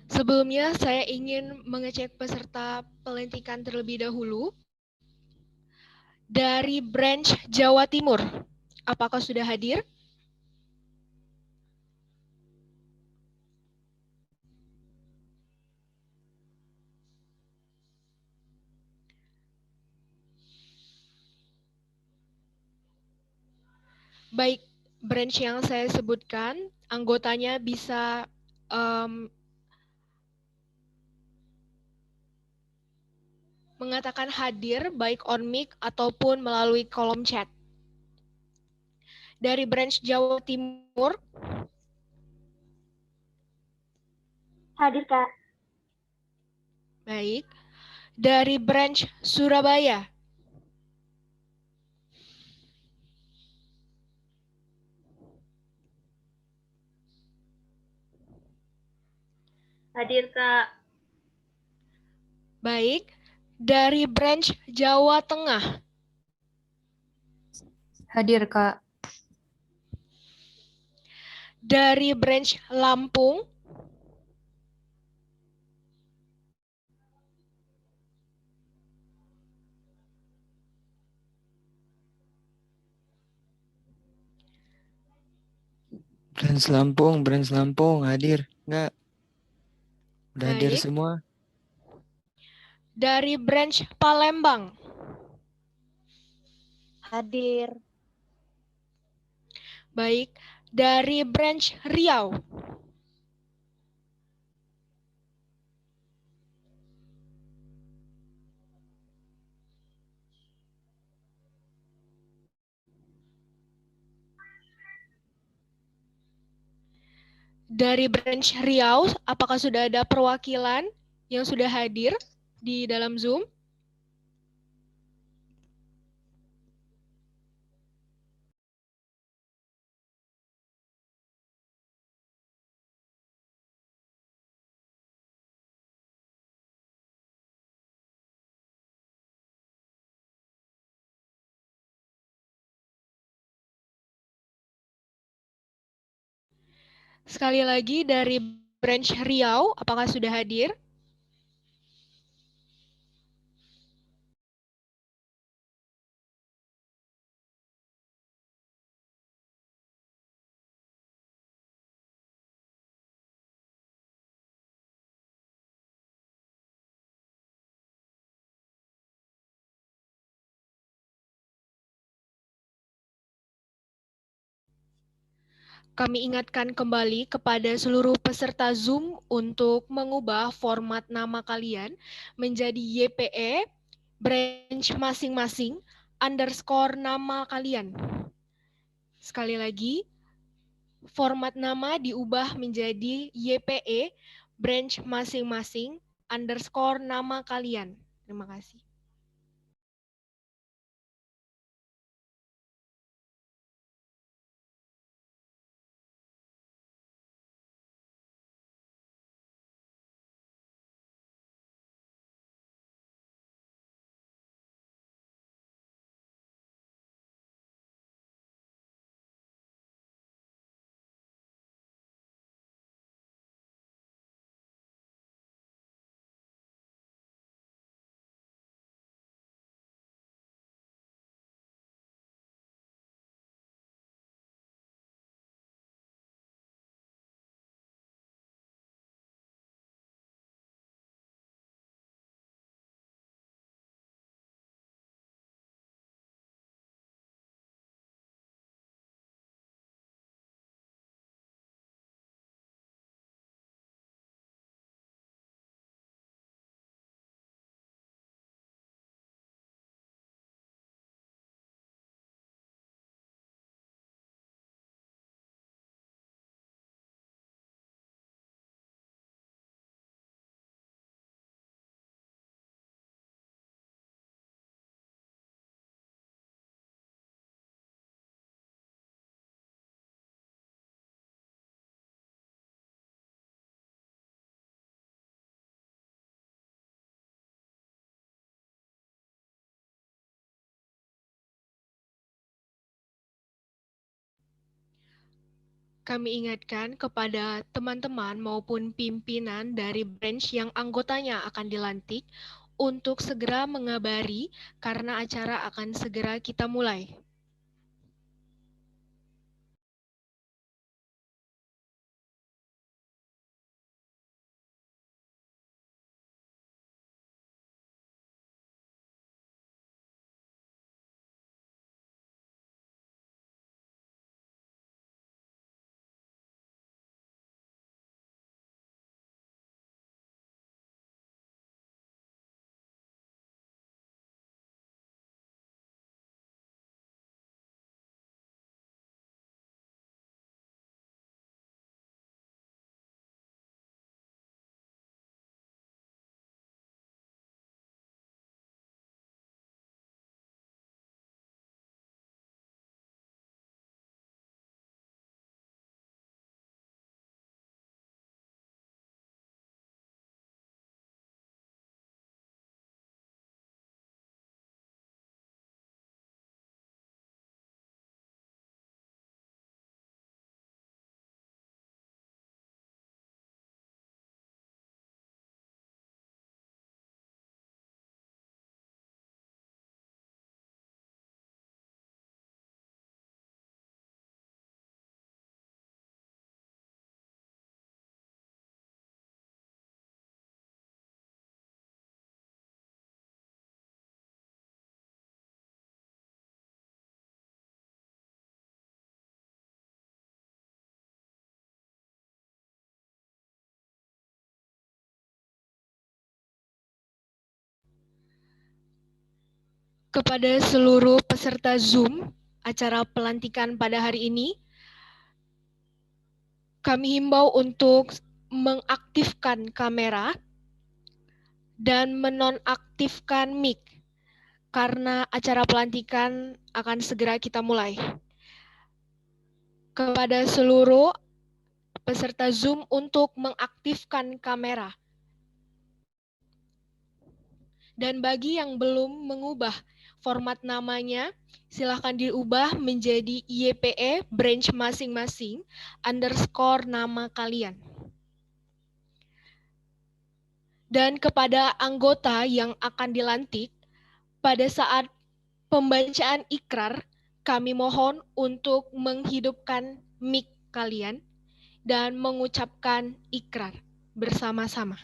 Sebelumnya, saya ingin mengecek peserta pelantikan terlebih dahulu. Dari branch Jawa Timur, apakah sudah hadir? Baik, branch yang saya sebutkan, anggotanya bisa mengatakan hadir baik on mic ataupun melalui kolom chat. Dari branch Jawa Timur, Hadir, Kak. baik. Dari branch Surabaya, Hadir, Kak. baik. Dari branch Jawa Tengah, Hadir, Kak. dari branch Lampung, Branch Lampung hadir nggak? Udah hadir baik. semua? Dari branch Palembang, Hadir. baik. Dari branch Riau, dari branch Riau, apakah sudah ada perwakilan yang sudah hadir di dalam Zoom? Sekali lagi dari branch Riau, apakah sudah hadir? Kami ingatkan kembali kepada seluruh peserta Zoom untuk mengubah format nama kalian menjadi YPE branch masing-masing underscore nama kalian. Sekali lagi, format nama diubah menjadi YPE branch masing-masing underscore nama kalian. Terima kasih. Kami ingatkan kepada teman-teman maupun pimpinan dari branch yang anggotanya akan dilantik untuk segera mengabari karena acara akan segera kita mulai. Kepada seluruh peserta Zoom acara pelantikan pada hari ini, kami himbau untuk mengaktifkan kamera dan menonaktifkan mic karena acara pelantikan akan segera kita mulai. Kepada seluruh peserta Zoom untuk mengaktifkan kamera. Dan bagi yang belum mengubah format namanya, silahkan diubah menjadi YPE branch masing-masing _ nama kalian. Dan kepada anggota yang akan dilantik, pada saat pembacaan ikrar, kami mohon untuk menghidupkan mic kalian dan mengucapkan ikrar bersama-sama.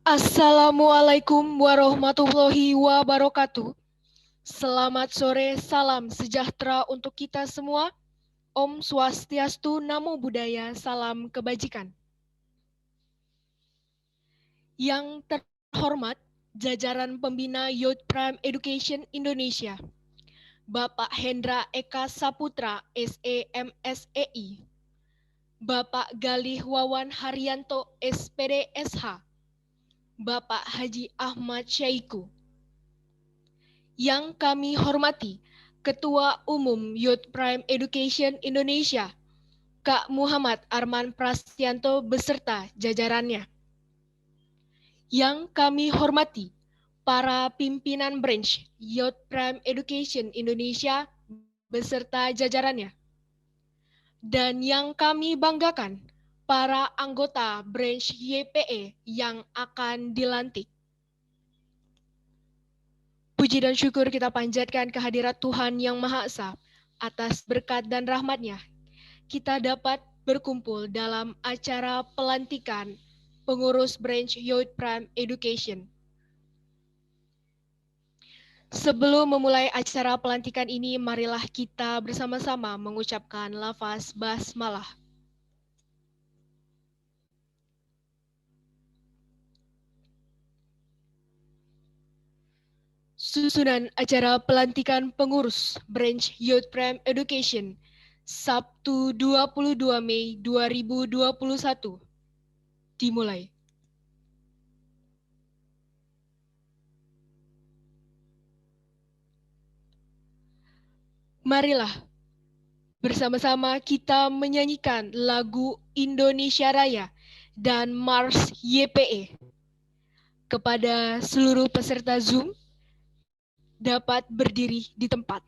Assalamualaikum warahmatullahi wabarakatuh. Selamat sore, salam sejahtera untuk kita semua. Om Swastiastu, Namo Buddhaya, salam kebajikan. Yang terhormat, jajaran pembina Youth Prime Education Indonesia, Bapak Hendra Eka Saputra, SE MSEI, Bapak Galih Wawan Haryanto, SPD SH, Bapak Haji Ahmad Syaiqo. Yang kami hormati, Ketua Umum Youth Prime Education Indonesia, Kak Muhammad Arman Prastianto beserta jajarannya. Yang kami hormati, para pimpinan branch Youth Prime Education Indonesia beserta jajarannya. Dan yang kami banggakan, para anggota branch YPE yang akan dilantik. Puji dan syukur kita panjatkan kehadirat Tuhan Yang Maha Esa atas berkat dan rahmat-Nya. Kita dapat berkumpul dalam acara pelantikan pengurus branch Youth Prime Education. Sebelum memulai acara pelantikan ini, marilah kita bersama-sama mengucapkan lafaz basmalah. Susunan acara pelantikan pengurus branch Youth Prime Education Sabtu 22 Mei 2021. dimulai. Marilah bersama-sama kita menyanyikan lagu Indonesia Raya dan Mars YPE. Kepada seluruh peserta Zoom, dapat berdiri di tempat.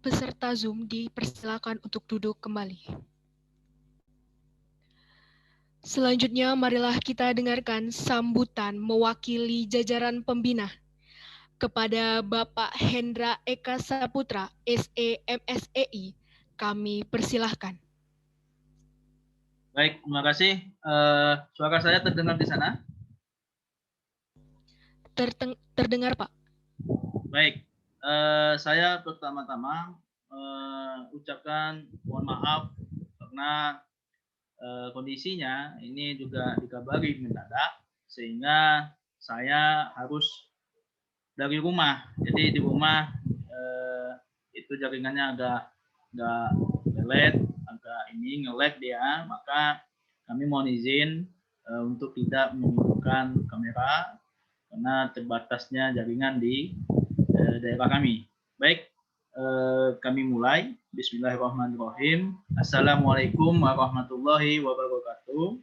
Peserta Zoom dipersilakan untuk duduk kembali. Selanjutnya, marilah kita dengarkan sambutan mewakili jajaran pembina kepada Bapak Hendra Eka Saputra, SE MSEI. Kami persilahkan. Baik, terima kasih. Suara saya terdengar di sana? terdengar, Pak. Baik, saya pertama-tama ucapkan mohon maaf karena kondisinya ini juga dikabari mendadak sehingga saya harus dari rumah. Jadi di rumah itu jaringannya agak lelet, agak ini nge-lag dia, maka kami mohon izin untuk tidak menggunakan kamera karena terbatasnya jaringan di daerah kami. Baik, kami mulai. Bismillahirrahmanirrahim. Assalamualaikum warahmatullahi wabarakatuh.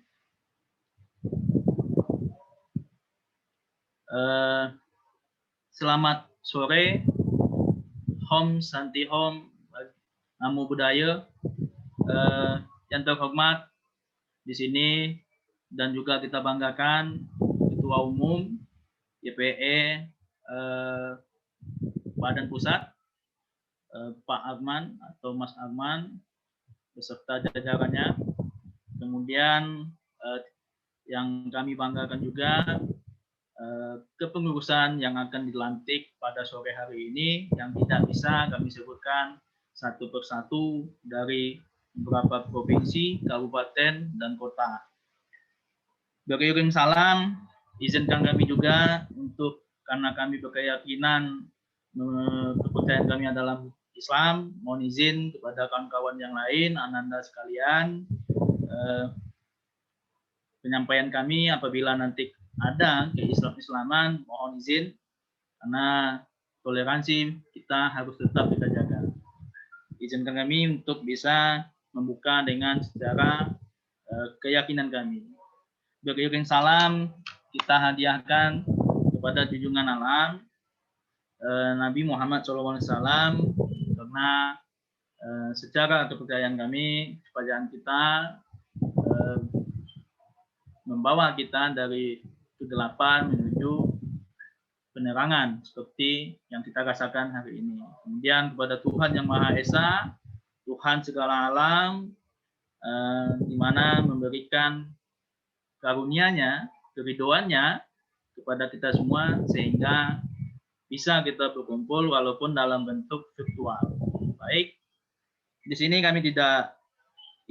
Selamat sore, Om Santi Om, Namo Buddhaya. Yang terhormat di sini dan juga kita banggakan Ketua Umum YPE Badan Pusat, Pak Arman atau Mas Arman beserta jajarannya. Kemudian yang kami banggakan juga kepengurusan yang akan dilantik pada sore hari ini yang tidak bisa kami sebutkan satu persatu dari beberapa provinsi, kabupaten, dan kota. Beriring salam, izinkan kami juga untuk karena kami berkeyakinan kepercayaan kami adalah Islam, mohon izin kepada kawan-kawan yang lain, ananda sekalian, penyampaian kami apabila nanti ada keislaman, mohon izin karena toleransi kita harus tetap kita jaga. Izinkan kami untuk bisa membuka dengan secara keyakinan kami. Beriring salam kita hadiahkan kepada junjungan alam Nabi Muhammad SAW karena secara kepercayaan kami, kepercayaan kita membawa kita dari kegelapan menuju penerangan seperti yang kita rasakan hari ini. Kemudian kepada Tuhan Yang Maha Esa, Tuhan segala alam, di mana memberikan karunia-Nya, keridhoannya kepada kita semua sehingga bisa kita berkumpul walaupun dalam bentuk virtual. Baik, di sini kami tidak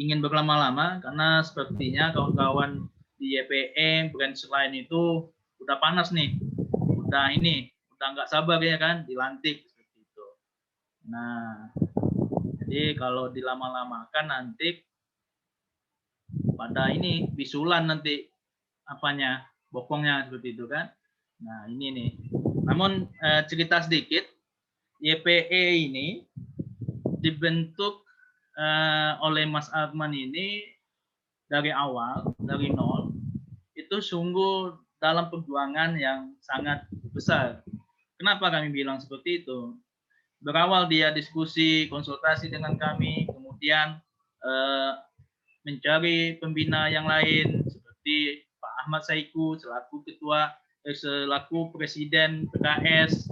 ingin berlama-lama karena sepertinya kawan-kawan di YPE brand lain itu udah panas nih, udah nggak sabar ya kan dilantik seperti itu. Nah, jadi kalau dilama-lamakan nanti pada ini bisulan nanti apanya bokongnya seperti itu kan. Nah ini nih. Namun cerita sedikit, YPE ini dibentuk oleh Mas Arman ini dari awal, dari nol, itu sungguh dalam perjuangan yang sangat besar. Kenapa kami bilang seperti itu? Berawal dia diskusi, konsultasi dengan kami, kemudian mencari pembina yang lain seperti Pak Ahmad Saiku selaku Presiden PKS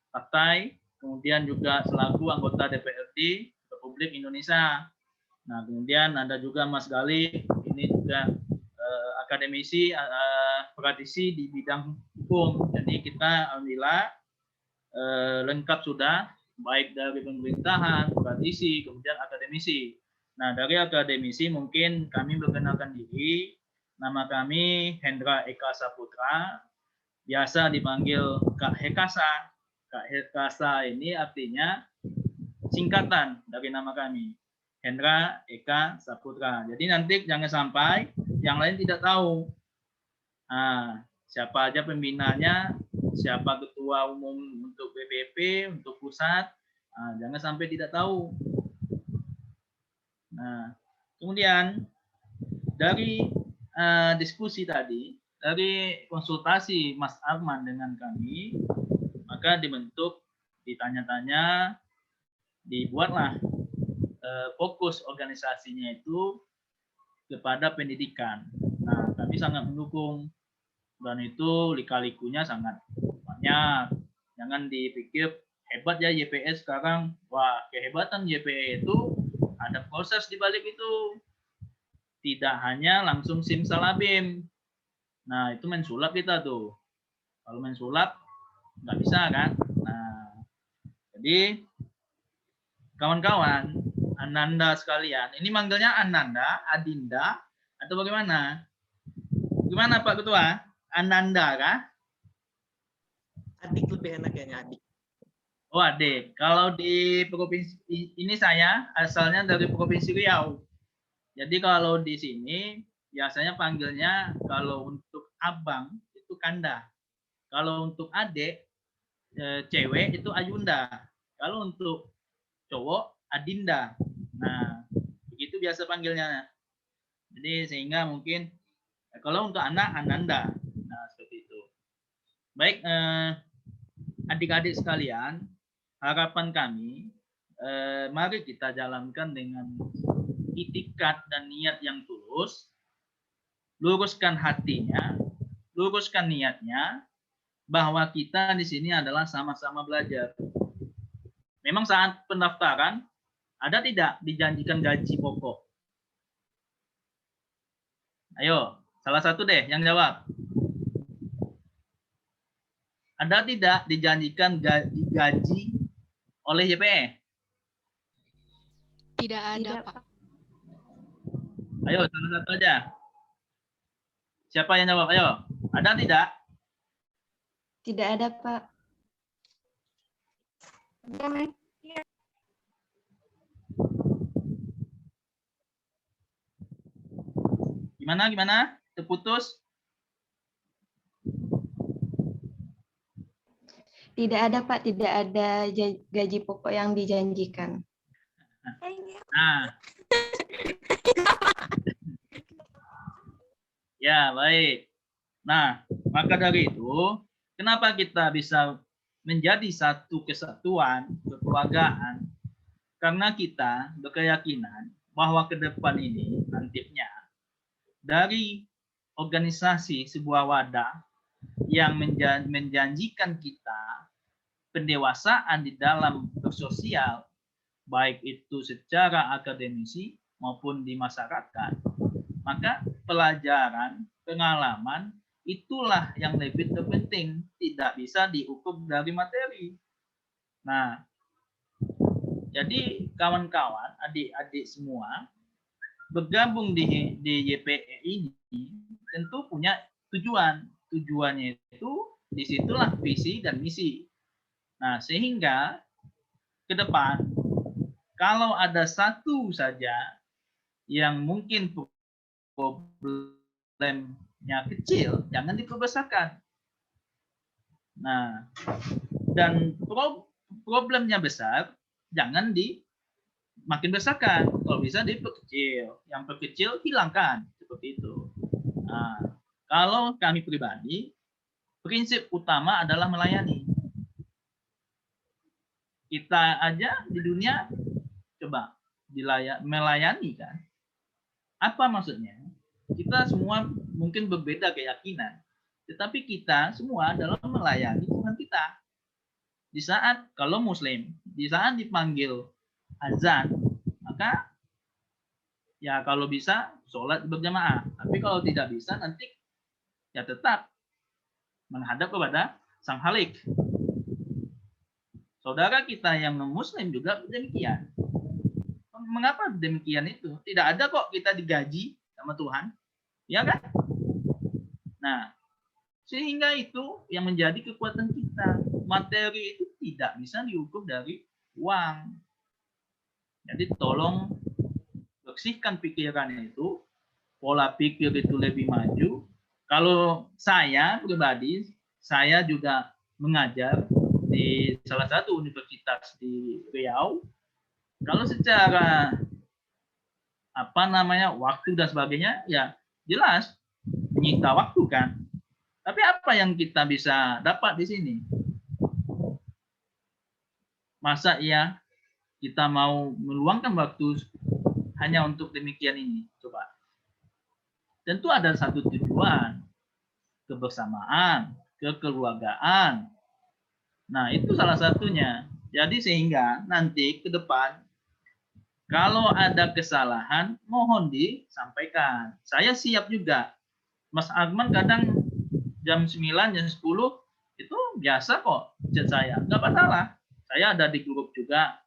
partai, kemudian juga selaku anggota DPRD Republik Indonesia. Nah, kemudian ada juga Mas Gali, ini juga akademisi, praktisi di bidang hukum. Jadi kita alhamdulillah lengkap sudah, baik dari pemerintahan, praktisi, kemudian akademisi. Nah, dari akademisi mungkin kami perkenalkan diri. Nama kami Hendra Eka Saputra, biasa dipanggil Kak Hekasa. Kak Hekasa ini artinya singkatan dari nama kami, Hendra Eka Saputra. Jadi nanti jangan sampai yang lain tidak tahu. Nah, siapa aja pembinanya, siapa ketua umum untuk BPP, untuk pusat, jangan sampai tidak tahu. Nah, kemudian dari diskusi tadi, dari konsultasi Mas Arman dengan kami, maka dibentuk, ditanya-tanya, dibuatlah fokus organisasinya itu kepada pendidikan. Nah, kami sangat mendukung dan itu lika-likunya sangat banyak. Jangan dipikir hebat ya YPE sekarang. Wah, kehebatan YPE itu ada proses di balik itu. Tidak hanya langsung simsalabim. Nah, itu main sulap kita tuh. Kalau main sulap nggak bisa kan? Nah, jadi kawan-kawan, Ananda sekalian, ini manggilnya Ananda, Adinda, atau bagaimana? Gimana Pak Ketua? Ananda kah? Adik lebih enak kayaknya, adik. Oh adik. Kalau di provinsi ini saya asalnya dari Provinsi Riau. Jadi kalau di sini biasanya panggilnya kalau untuk abang itu Kanda. Kalau untuk adik cewek itu Ayunda. Kalau untuk cowok Adinda. Nah, begitu biasa panggilnya. Jadi sehingga mungkin kalau untuk anak Ananda. Nah, seperti itu. Baik, adik-adik sekalian, harapan kami, mari kita jalankan dengan itikat dan niat yang tulus, luruskan hatinya, luruskan niatnya, bahwa kita di sini adalah sama-sama belajar. Memang saat pendaftaran, ada tidak dijanjikan gaji pokok? Ayo, salah satu deh yang jawab. Ada tidak dijanjikan gaji oleh YPE? Tidak ada, Pak. Ayo, salah satu aja. Siapa yang jawab? Ayo, ada tidak? Tidak ada, Pak. Gimana? Terputus? Tidak ada, Pak. Tidak ada gaji pokok yang dijanjikan. Nah. Ya, baik. Nah, maka dari itu, kenapa kita bisa menjadi satu kesatuan, kekeluargaan? Karena kita berkeyakinan bahwa ke depan ini nantinya dari organisasi sebuah wadah yang menjanjikan kita pendewasaan di dalam bersosial, baik itu secara akademisi maupun di masyarakat, maka pelajaran, pengalaman, itulah yang lebih terpenting, tidak bisa diukur dari materi. Nah, jadi kawan-kawan, adik-adik semua, bergabung di YPE ini tentu punya tujuan. Tujuannya itu disitulah visi dan misi. Nah, sehingga ke depan kalau ada satu saja yang mungkin problemnya kecil, jangan diperbesarkan. Nah, dan problemnya besar, jangan makin besarkan. Kalau bisa diperkecil. Yang perkecil hilangkan. Seperti itu. Nah, kalau kami pribadi, prinsip utama adalah melayani. Kita aja di dunia coba melayani kan. Apa maksudnya? Kita semua mungkin berbeda keyakinan. Tetapi kita semua adalah melayani Tuhan kita. Di saat kalau Muslim, di saat dipanggil azan, maka ya kalau bisa sholat berjamaah. Tapi kalau tidak bisa nanti ya tetap menghadap kepada Sang Khalik. Saudara kita yang non-Muslim juga demikian. Mengapa demikian itu? Tidak ada kok kita digaji sama Tuhan. Ya kan? Nah, sehingga itu yang menjadi kekuatan kita. Materi itu tidak bisa diukur dari uang. Jadi tolong bersihkan pikirannya itu, pola pikir itu lebih maju. Kalau saya pribadi, saya juga mengajar di salah satu universitas di Riau. Kalau secara waktu dan sebagainya, ya jelas menyita waktu kan. Tapi apa yang kita bisa dapat di sini? Masa ya kita mau meluangkan waktu hanya untuk demikian ini? Coba. Tentu ada satu tujuan, kebersamaan, kekeluargaan. Nah, itu salah satunya. Jadi sehingga nanti ke depan kalau ada kesalahan mohon disampaikan. Saya siap juga. Mas Arman kadang jam 9, jam 10 itu biasa kok chat saya, nggak masalah. Saya ada di grup juga.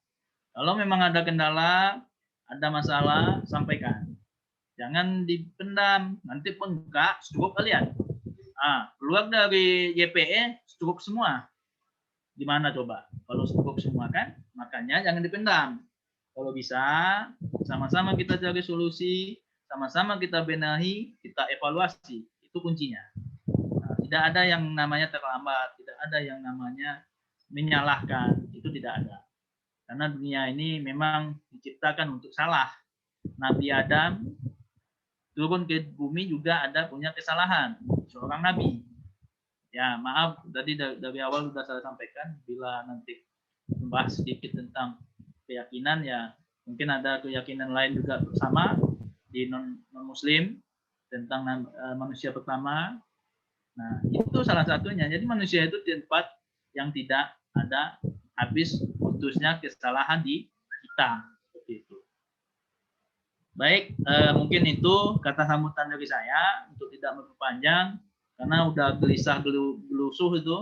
Kalau memang ada kendala, ada masalah, sampaikan. Jangan dipendam, nanti pun enggak stroke kalian. Keluar dari YPE stroke semua. Gimana coba? Kalau stroke semua kan, makanya jangan dipendam. Kalau bisa, sama-sama kita cari solusi, sama-sama kita benahi, kita evaluasi. Itu kuncinya. Tidak ada yang namanya terlambat, tidak ada yang namanya menyalahkan, itu tidak ada. Karena dunia ini memang diciptakan untuk salah. Nabi Adam turun ke bumi juga ada punya kesalahan, seorang nabi. Ya maaf, tadi dari awal sudah saya sampaikan, bila nanti membahas sedikit tentang keyakinan, ya mungkin ada keyakinan lain juga sama di non-muslim tentang manusia pertama. Nah, itu salah satunya. Jadi manusia itu tempat yang tidak ada habis putusnya kesalahan di kita. Seperti itu. Baik, mungkin itu kata sambutan dari saya untuk tidak memperpanjang karena udah gelisah gelusuh itu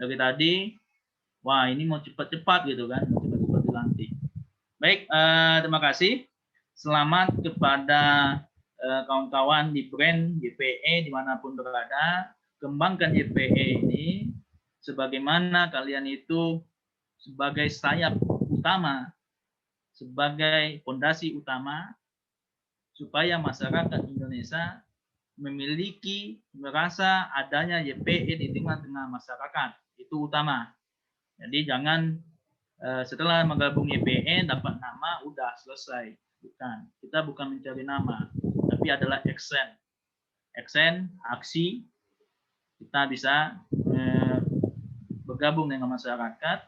dari tadi. Wah, ini mau cepat-cepat gitu kan, mau cepat-cepat dilantik. Baik, terima kasih. Selamat kepada kawan-kawan di brand YPE dimanapun berada. Kembangkan YPE ini sebagaimana kalian itu sebagai sayap utama, sebagai fondasi utama supaya masyarakat Indonesia merasa adanya YPE di tengah-tengah masyarakat. Itu utama. Jadi jangan setelah menggabung YPE dapat nama udah selesai. Bukan. Kita bukan mencari nama, tapi adalah action. Aksi. Kita bisa bergabung dengan masyarakat,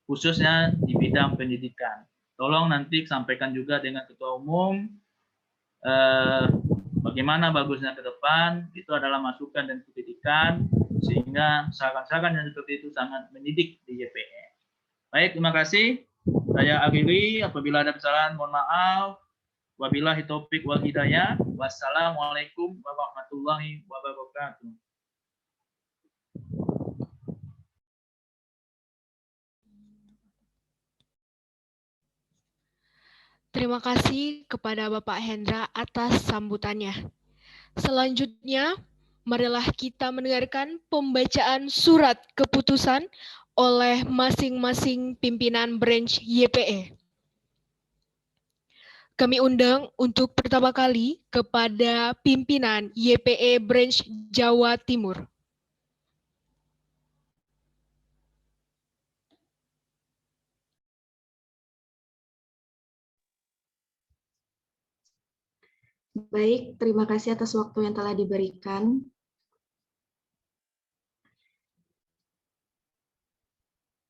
khususnya di bidang pendidikan. Tolong nanti sampaikan juga dengan ketua umum bagaimana bagusnya ke depan. Itu adalah masukan dan pendidikan, sehingga saran-saran yang seperti itu sangat mendidik di YPE. Baik, terima kasih. Saya akhiri. Apabila ada kesalahan, mohon maaf. Wabillahi taufik wal hidayah. Wassalamualaikum warahmatullahi wabarakatuh. Terima kasih kepada Bapak Hendra atas sambutannya. Selanjutnya, marilah kita mendengarkan pembacaan surat keputusan oleh masing-masing pimpinan branch YPE. Kami undang untuk pertama kali kepada pimpinan YPE branch Jawa Timur. Baik, terima kasih atas waktu yang telah diberikan.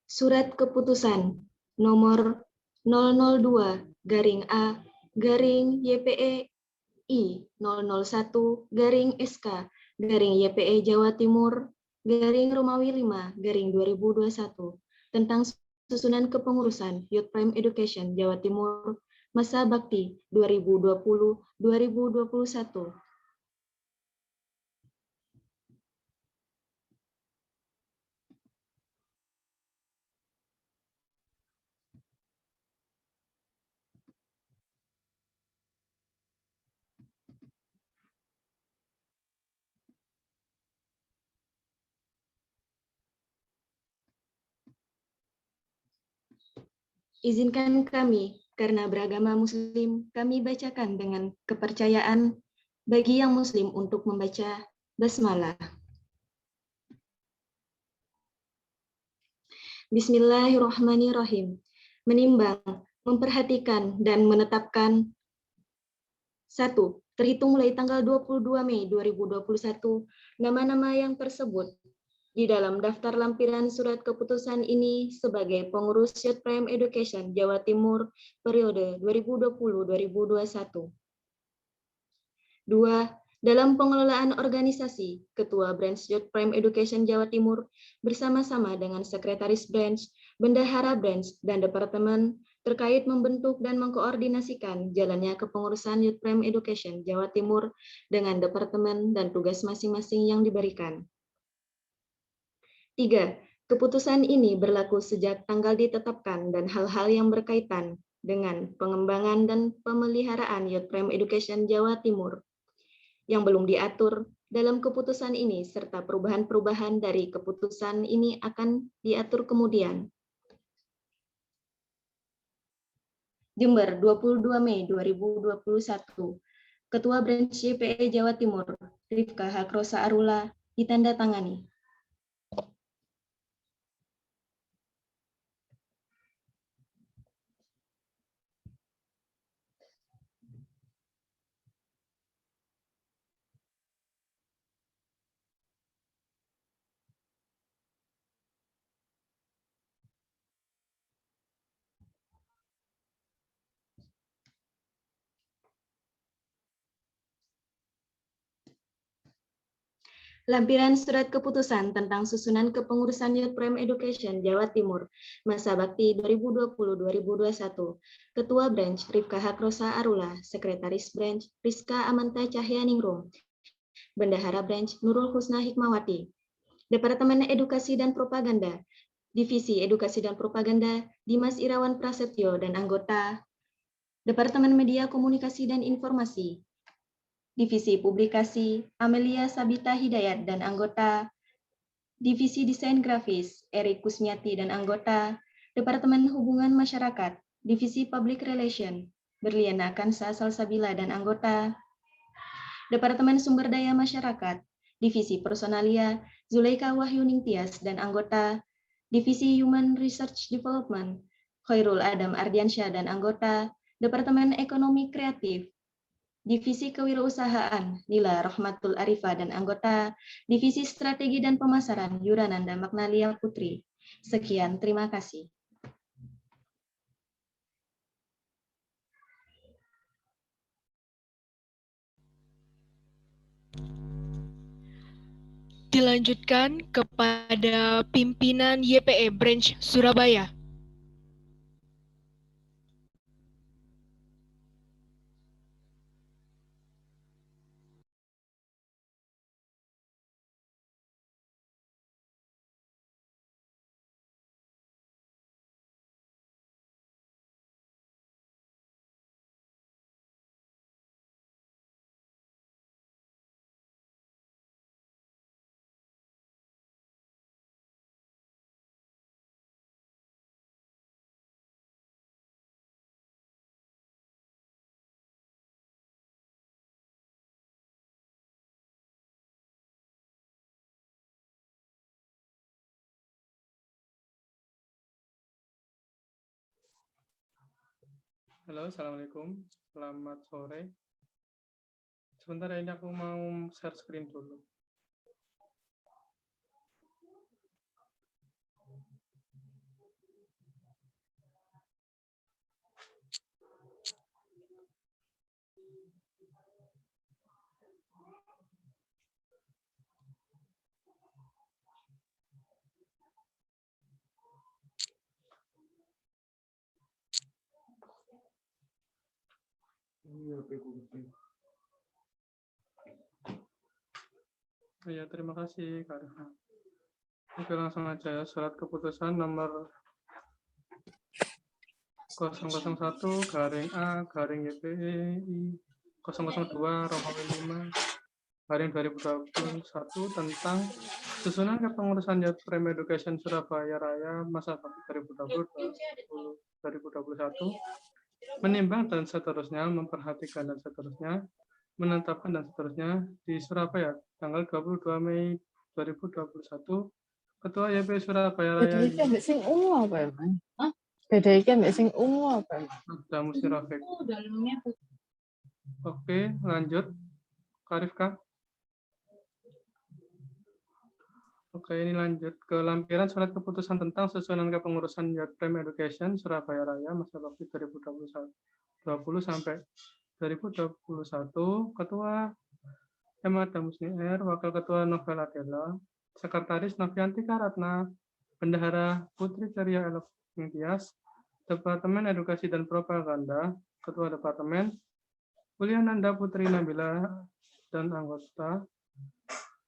Surat keputusan nomor 002/YPE-I-001/SK/YPE Jawa Timur Romawi 5/2021 tentang susunan kepengurusan Youth Prime Education Jawa Timur Masa Bakti 2020-2021. Izinkan kami, karena beragama Muslim, kami bacakan dengan kepercayaan bagi yang Muslim untuk membaca basmalah. Bismillahirrahmanirrahim. Menimbang, memperhatikan, dan menetapkan 1. Terhitung mulai tanggal 22 Mei 2021, nama-nama yang tersebut di dalam daftar lampiran surat keputusan ini sebagai pengurus Youth Prime Education Jawa Timur periode 2020-2021. 2. Dalam pengelolaan organisasi, Ketua Branch Youth Prime Education Jawa Timur bersama-sama dengan Sekretaris Branch, Bendahara Branch, dan Departemen terkait membentuk dan mengkoordinasikan jalannya kepengurusan Youth Prime Education Jawa Timur dengan departemen dan tugas masing-masing yang diberikan. 3. Keputusan ini berlaku sejak tanggal ditetapkan dan hal-hal yang berkaitan dengan pengembangan dan pemeliharaan Youth Prime Education Jawa Timur yang belum diatur dalam keputusan ini serta perubahan-perubahan dari keputusan ini akan diatur kemudian. Jember, 22 Mei 2021. Ketua Branch YPE Jawa Timur, Rifka Hakrosa Arula, ditandatangani. Lampiran Surat Keputusan tentang Susunan Kepengurusan Youth Prime Education Jawa Timur, Masa Bakti 2020-2021. Ketua Branch Rifka Hakrosa Arula, Sekretaris Branch Rizka Amanta Cahyaningrum, Bendahara Branch Nurul Husna Hikmawati. Departemen Edukasi dan Propaganda, Divisi Edukasi dan Propaganda Dimas Irawan Prasetyo dan anggota. Departemen Media Komunikasi dan Informasi, Divisi Publikasi, Amelia Sabita Hidayat dan anggota. Divisi Desain Grafis, Erik Kusmiati dan anggota. Departemen Hubungan Masyarakat, Divisi Public Relation, Berliana Kansa Salsabila dan anggota. Departemen Sumber Daya Masyarakat, Divisi Personalia, Zuleika Wahyuning Tias dan anggota. Divisi Human Research Development, Khairul Adam Ardiansyah dan anggota. Departemen Ekonomi Kreatif, Divisi Kewirausahaan, Nila Rahmatul Arifah dan anggota. Divisi Strategi dan Pemasaran, Yurananda Magnalia Putri. Sekian, terima kasih. Dilanjutkan kepada pimpinan YPE Branch Surabaya. Halo, Assalamualaikum. Selamat sore. Sebentar ini aku mau share screen dulu. Ya, terima kasih, Kak Rifka. Oke, langsung aja. Surat keputusan nomor 001/A/YPEI 002/5/2021 tentang susunan kepengurusan Youth Prime Education Surabaya Raya masa bakti 2020-2021, menimbang dan seterusnya, memperhatikan dan seterusnya, menetapkan dan seterusnya di Surabaya tanggal 22 Mei 2021. Ketua YP Surabaya Raya Beda iki ambek sing ungu apa ya, Mas? Hah? Beda iki ambek sing ungu apa ya? Abda Musyrafik. Oke, lanjut. Karifka. Oke, ini lanjut ke lampiran surat keputusan tentang susunan kepengurusan Youth Prime Education Surabaya Raya masa bakti 2020 sampai 2021. Ketua M. Adam Musnier, Wakil Ketua Novel Adela, Sekretaris Novianti Karatna, Bendahara Putri Ceria Elok Tias, Departemen Edukasi dan Propaganda, Ketua Departemen Uliananda Putri Nabila dan anggota.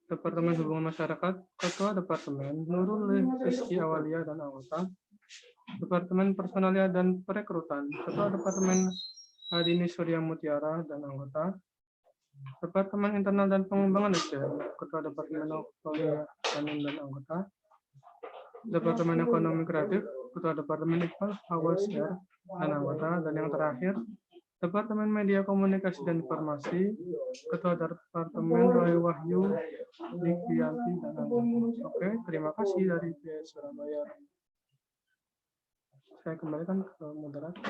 Departemen Hubungan Masyarakat, Ketua Departemen Nurul Rizky Awalia dan anggota. Departemen Personalia dan Perekrutan, Ketua Departemen Adini Surya Mutiara dan anggota. Departemen Internal dan Pengembangan SDM, Ketua Departemen Aulia Anin dan anggota. Departemen Ekonomi Kreatif, Ketua Departemen Iqbal Hawasir dan anggota. Dan yang terakhir, Departemen Media Komunikasi dan Informasi, Ketua Departemen Roy Wahyu Dikvianti dan anggota. Oke, terima kasih dari PS Surabaya. Saya kembalikan ke moderator.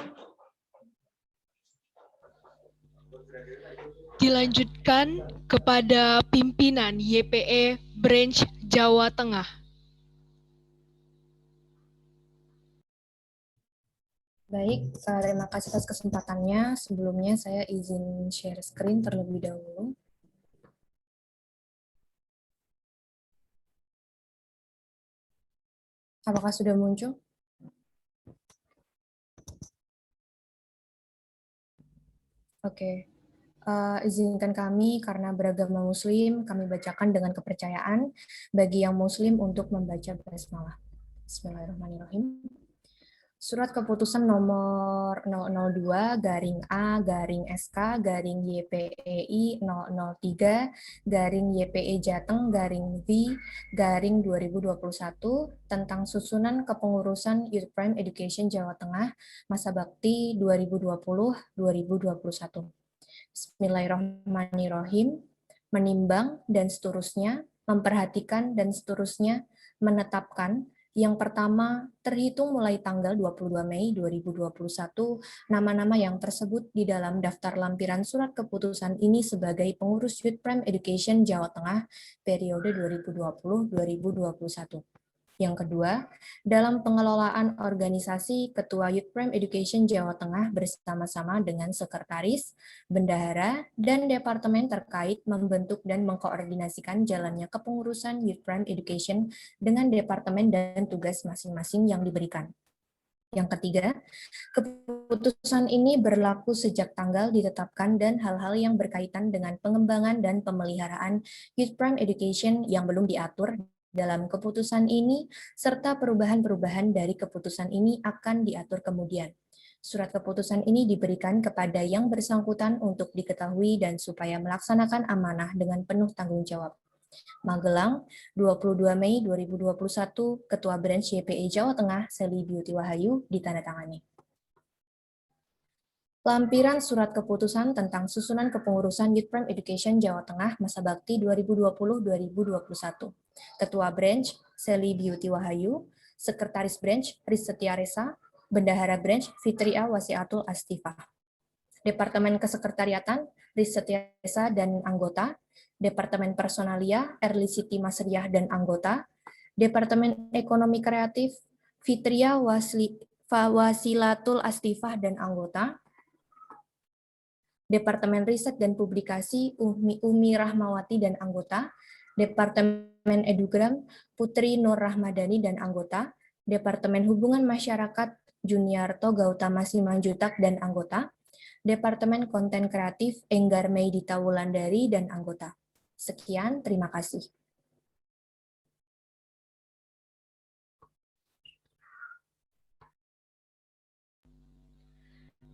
Dilanjutkan kepada pimpinan YPE Branch Jawa Tengah. Baik, terima kasih atas kesempatannya. Sebelumnya saya izin share screen terlebih dahulu. Apakah sudah muncul? Oke. Izinkan kami karena beragama Muslim, kami bacakan dengan kepercayaan bagi yang Muslim untuk membaca basmalah. Bismillahirrahmanirrahim. Surat Keputusan nomor 002-A-SK-YPEI 003-YPE Jateng V-2021 tentang susunan kepengurusan Youth Prime Education Jawa Tengah masa bakti 2020-2021. Bismillahirrahmanirrahim, menimbang dan seterusnya, memperhatikan dan seterusnya, menetapkan. Yang pertama, terhitung mulai tanggal 22 Mei 2021, nama-nama yang tersebut di dalam daftar lampiran surat keputusan ini sebagai pengurus Youth Prime Education Jawa Tengah periode 2020-2021. Yang kedua, dalam pengelolaan organisasi, Ketua Youth Prime Education Jawa Tengah bersama-sama dengan sekretaris, bendahara, dan departemen terkait membentuk dan mengkoordinasikan jalannya kepengurusan Youth Prime Education dengan departemen dan tugas masing-masing yang diberikan. Yang ketiga, keputusan ini berlaku sejak tanggal ditetapkan dan hal-hal yang berkaitan dengan pengembangan dan pemeliharaan Youth Prime Education yang belum diatur dalam keputusan ini, serta perubahan-perubahan dari keputusan ini akan diatur kemudian. Surat keputusan ini diberikan kepada yang bersangkutan untuk diketahui dan supaya melaksanakan amanah dengan penuh tanggung jawab. Magelang, 22 Mei 2021, Ketua Branch YPE Jawa Tengah, Sally Beauty Wahayu, ditandatangani. Lampiran Surat Keputusan tentang Susunan Kepengurusan Youth Prime Education Jawa Tengah masa bakti 2020-2021. Ketua Branch, Sally Beauty Wahayu. Sekretaris Branch, Riz Setia Resa. Bendahara Branch, Fitria Wasiatul Astifah. Departemen Kesekretariatan, Riz Setia Resa dan anggota. Departemen Personalia, Erli Siti Masriah dan anggota. Departemen Ekonomi Kreatif, Fitria Wasilatul Astifah dan anggota. Departemen Riset dan Publikasi, Umi Rahmawati dan anggota. Departemen Edugram, Putri Nur Rahmadani dan anggota. Departemen Hubungan Masyarakat, Juniarto Gautama Simanjutak dan anggota. Departemen Konten Kreatif, Enggar Meidita Wulandari dan anggota. Sekian, terima kasih.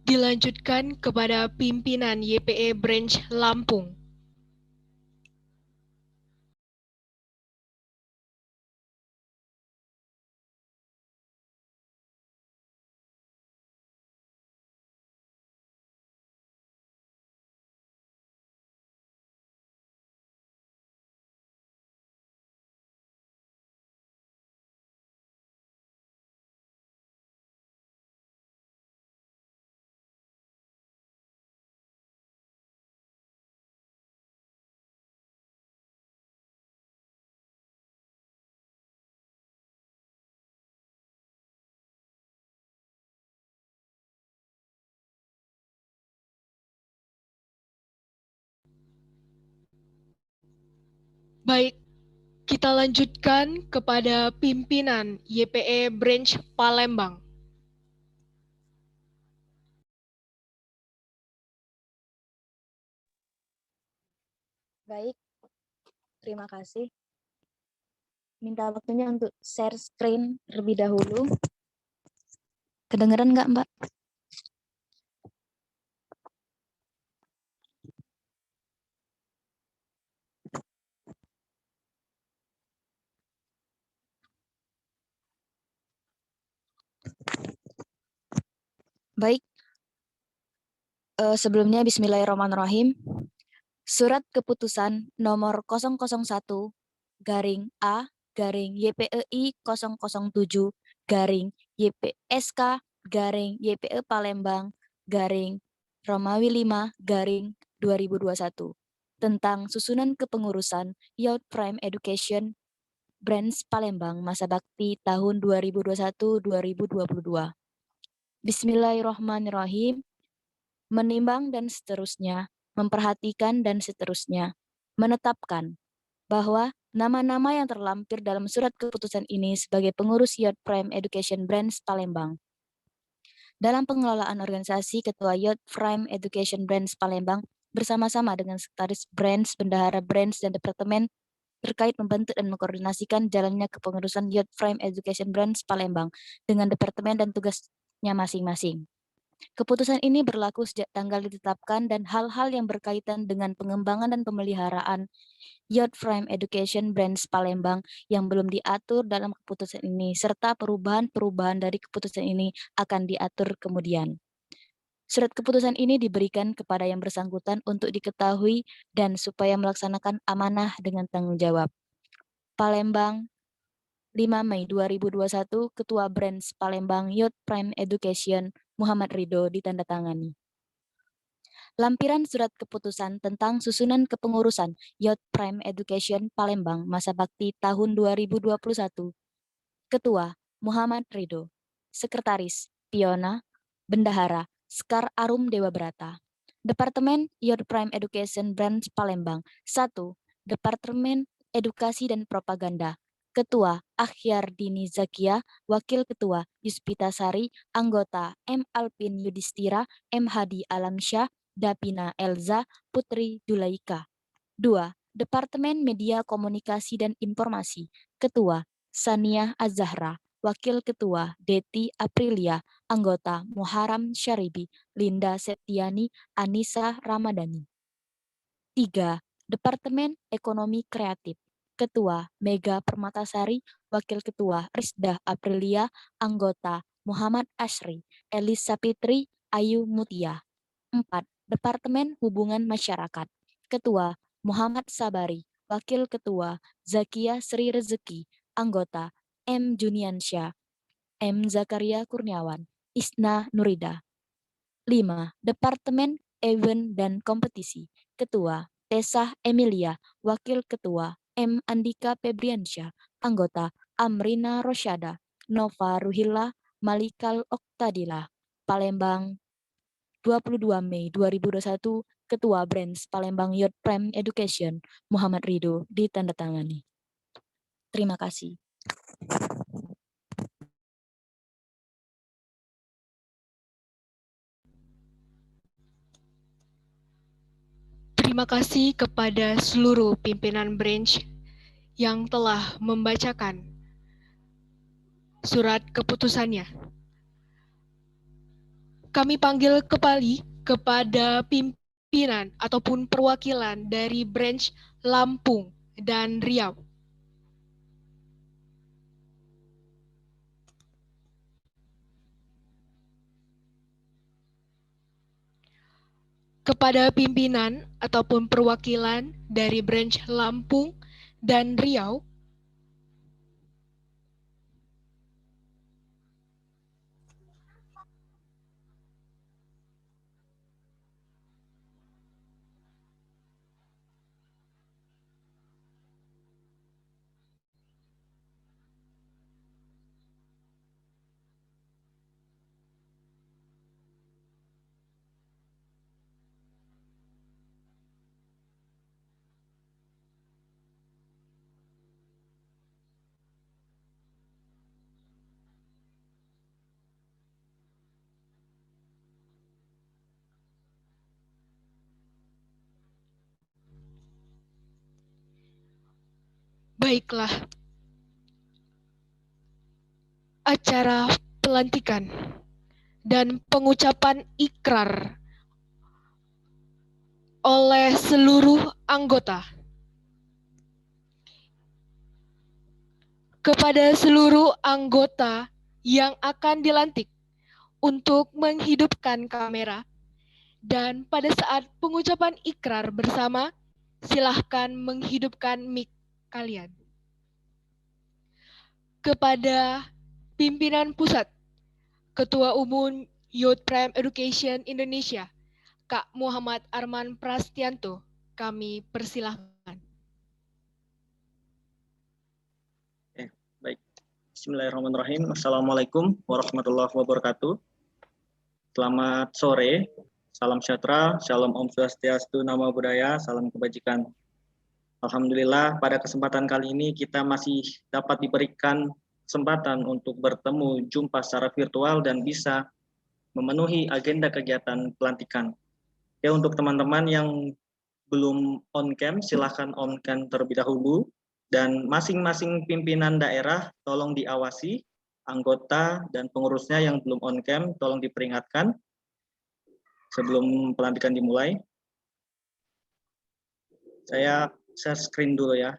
Dilanjutkan kepada pimpinan YPE Branch Lampung. Baik, kita lanjutkan kepada pimpinan YPE Branch Palembang. Baik, terima kasih. Minta waktunya untuk share screen terlebih dahulu. Kedengeran nggak, Mbak? Baik, sebelumnya Bismillahirrahmanirrahim. Surat Keputusan nomor 001 garing A garing YPEI 007 garing YPSK garing YPE Palembang garing Romawi 5 garing 2021 tentang susunan kepengurusan Youth Prime Education Branch Palembang masa bakti tahun 2021-2022. Bismillahirrahmanirrahim. Menimbang dan seterusnya, memperhatikan dan seterusnya, menetapkan bahwa nama-nama yang terlampir dalam surat keputusan ini sebagai pengurus Youth Prime Education Branch Palembang. Dalam pengelolaan organisasi, Ketua Youth Prime Education Branch Palembang bersama-sama dengan Sekretaris Branch, Bendahara Branch, dan Departemen terkait membentuk dan mengkoordinasikan jalannya kepengurusan Youth Prime Education Branch Palembang dengan departemen dan tugasnya masing-masing. Keputusan ini berlaku sejak tanggal ditetapkan dan hal-hal yang berkaitan dengan pengembangan dan pemeliharaan Youth Prime Education Branch Palembang yang belum diatur dalam keputusan ini, serta perubahan-perubahan dari keputusan ini akan diatur kemudian. Surat keputusan ini diberikan kepada yang bersangkutan untuk diketahui dan supaya melaksanakan amanah dengan tanggung jawab. Palembang, 5 Mei 2021, Ketua Branch Palembang Youth Prime Education Muhammad Ridho ditandatangani. Lampiran surat keputusan tentang susunan kepengurusan Youth Prime Education Palembang masa bakti tahun 2021. Ketua Muhammad Ridho. Sekretaris Piona. Bendahara Sekar Arum Dewa Brata. Departemen Youth Prime Education Branch Palembang. 1. Departemen Edukasi dan Propaganda. Ketua Akhyar Dini Zakia, Wakil Ketua Yuspita Sari, Anggota M. Alpin Yudhistira, M. Hadi Alamsyah, Dapina Elza, Putri Dulaika. 2. Departemen Media Komunikasi dan Informasi. Ketua Sania Azahra, Wakil Ketua Deti Aprilia, Anggota Muharam Syaribi, Linda Septiani, Anissa Ramadhani. 3. Departemen Ekonomi Kreatif. Ketua Mega Permatasari, Wakil Ketua Rizdah Aprilia, Anggota Muhammad Asri, Elis Sapitri, Ayu Mutia. 4. Departemen Hubungan Masyarakat. Ketua Muhammad Sabari, Wakil Ketua Zakia Sri Rezeki, Anggota M. Juniansyah, M. Zakaria Kurniawan, Isna Nurida. 5. Departemen Event dan Kompetisi. Ketua Tessa Emilia, Wakil Ketua M. Andika Febriansyah, Anggota Amrina Rosyada, Nova Ruhila, Malikal Oktadila. Palembang, 22 Mei 2021, Ketua Branch Palembang Youth Prime Education, Muhammad Ridho, ditandatangani. Terima kasih. Terima kasih kepada seluruh pimpinan branch yang telah membacakan surat keputusannya. Kami panggil kembali kepada pimpinan ataupun perwakilan dari branch Lampung dan Riau. Kepada pimpinan ataupun perwakilan dari branch Lampung dan Riau, Baiklah. Acara pelantikan dan pengucapan ikrar oleh seluruh anggota. Kepada seluruh anggota yang akan dilantik untuk menghidupkan kamera, dan pada saat pengucapan ikrar bersama, silahkan menghidupkan mic kalian. Kepada pimpinan pusat, Ketua Umum Youth Prime Education Indonesia, Kak Muhammad Arman Prastianto, kami persilahkan. Baik, Bismillahirrahmanirrahim. Assalamualaikum warahmatullahi wabarakatuh. Selamat sore, salam sejahtera, shalom om swastiastu, namo buddhaya, salam kebajikan. Alhamdulillah pada kesempatan kali ini kita masih dapat diberikan kesempatan untuk bertemu, jumpa secara virtual dan bisa memenuhi agenda kegiatan pelantikan. Ya, untuk teman-teman yang belum on cam, silahkan on cam terlebih dahulu. Dan masing-masing pimpinan daerah tolong diawasi, anggota dan pengurusnya yang belum on cam tolong diperingatkan sebelum pelantikan dimulai. Saya share screen dulu ya.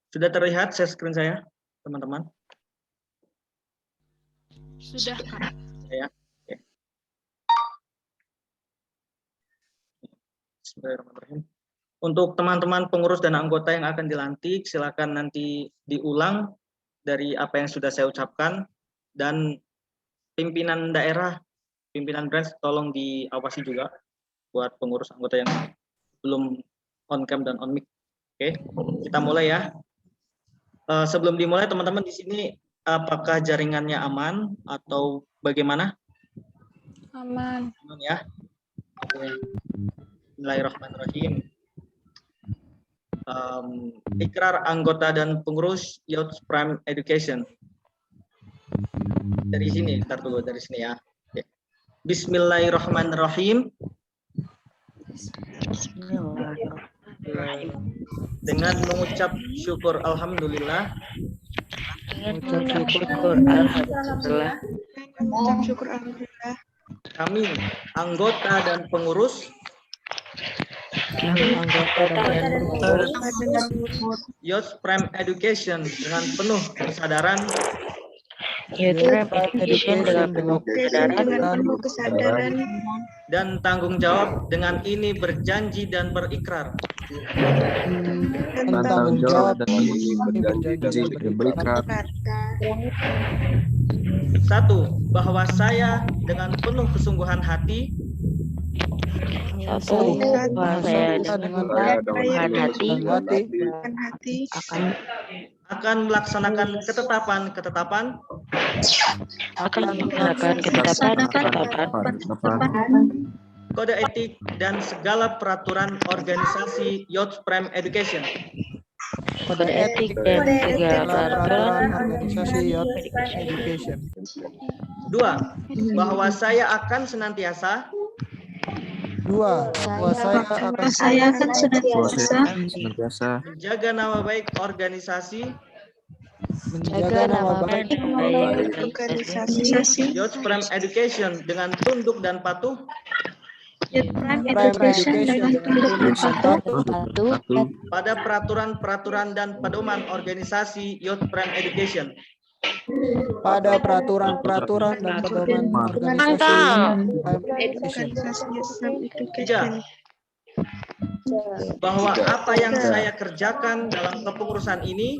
Sudah terlihat share screen saya, teman-teman? Sudah, Kak. Ya. Bismillahirrahmanirrahim. Untuk teman-teman pengurus dan anggota yang akan dilantik, silakan nanti diulang dari apa yang sudah saya ucapkan, dan pimpinan daerah, pimpinan branch tolong diawasi juga buat pengurus anggota yang belum on cam dan on mic. Oke, kita mulai ya. Sebelum dimulai, teman-teman di sini apakah jaringannya aman atau bagaimana? Aman. Aman ya. Oke. Bismillahirrahmanirrahim. Ikrar anggota dan pengurus Youth Prime Education. Dari sini, ntar dulu dari sini ya. Oke. Bismillahirrahmanirrahim. Dengan mengucap syukur alhamdulillah. Kami anggota dan pengurus Youth Prime Education dengan penuh kesadaran dan tanggung jawab dengan ini berjanji dan berikrar. Satu, bahwa saya dengan penuh kesungguhan hati akan melaksanakan ketetapan kode etik dan segala peraturan organisasi Youth Prime Education. Kode etik dan segala peraturan organisasi Youth Education. Dua, bahwa saya akan senantiasa menjaga nama baik organisasi Youth Prime Education dengan tunduk dan patuh pada peraturan-peraturan dan pedoman organisasi Youth Prime Education. Pada peraturan-peraturan dan pedoman organisasi. Tiga, bahwa apa yang saya kerjakan dalam kepengurusan ini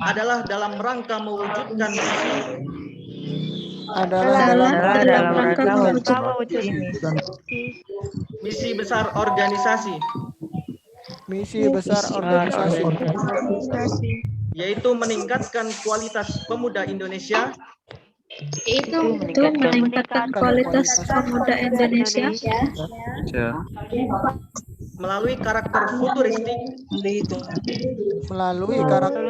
adalah dalam rangka mewujudkan misi besar organisasi, yaitu meningkatkan kualitas pemuda Indonesia melalui karakter futuristik, melalui karakter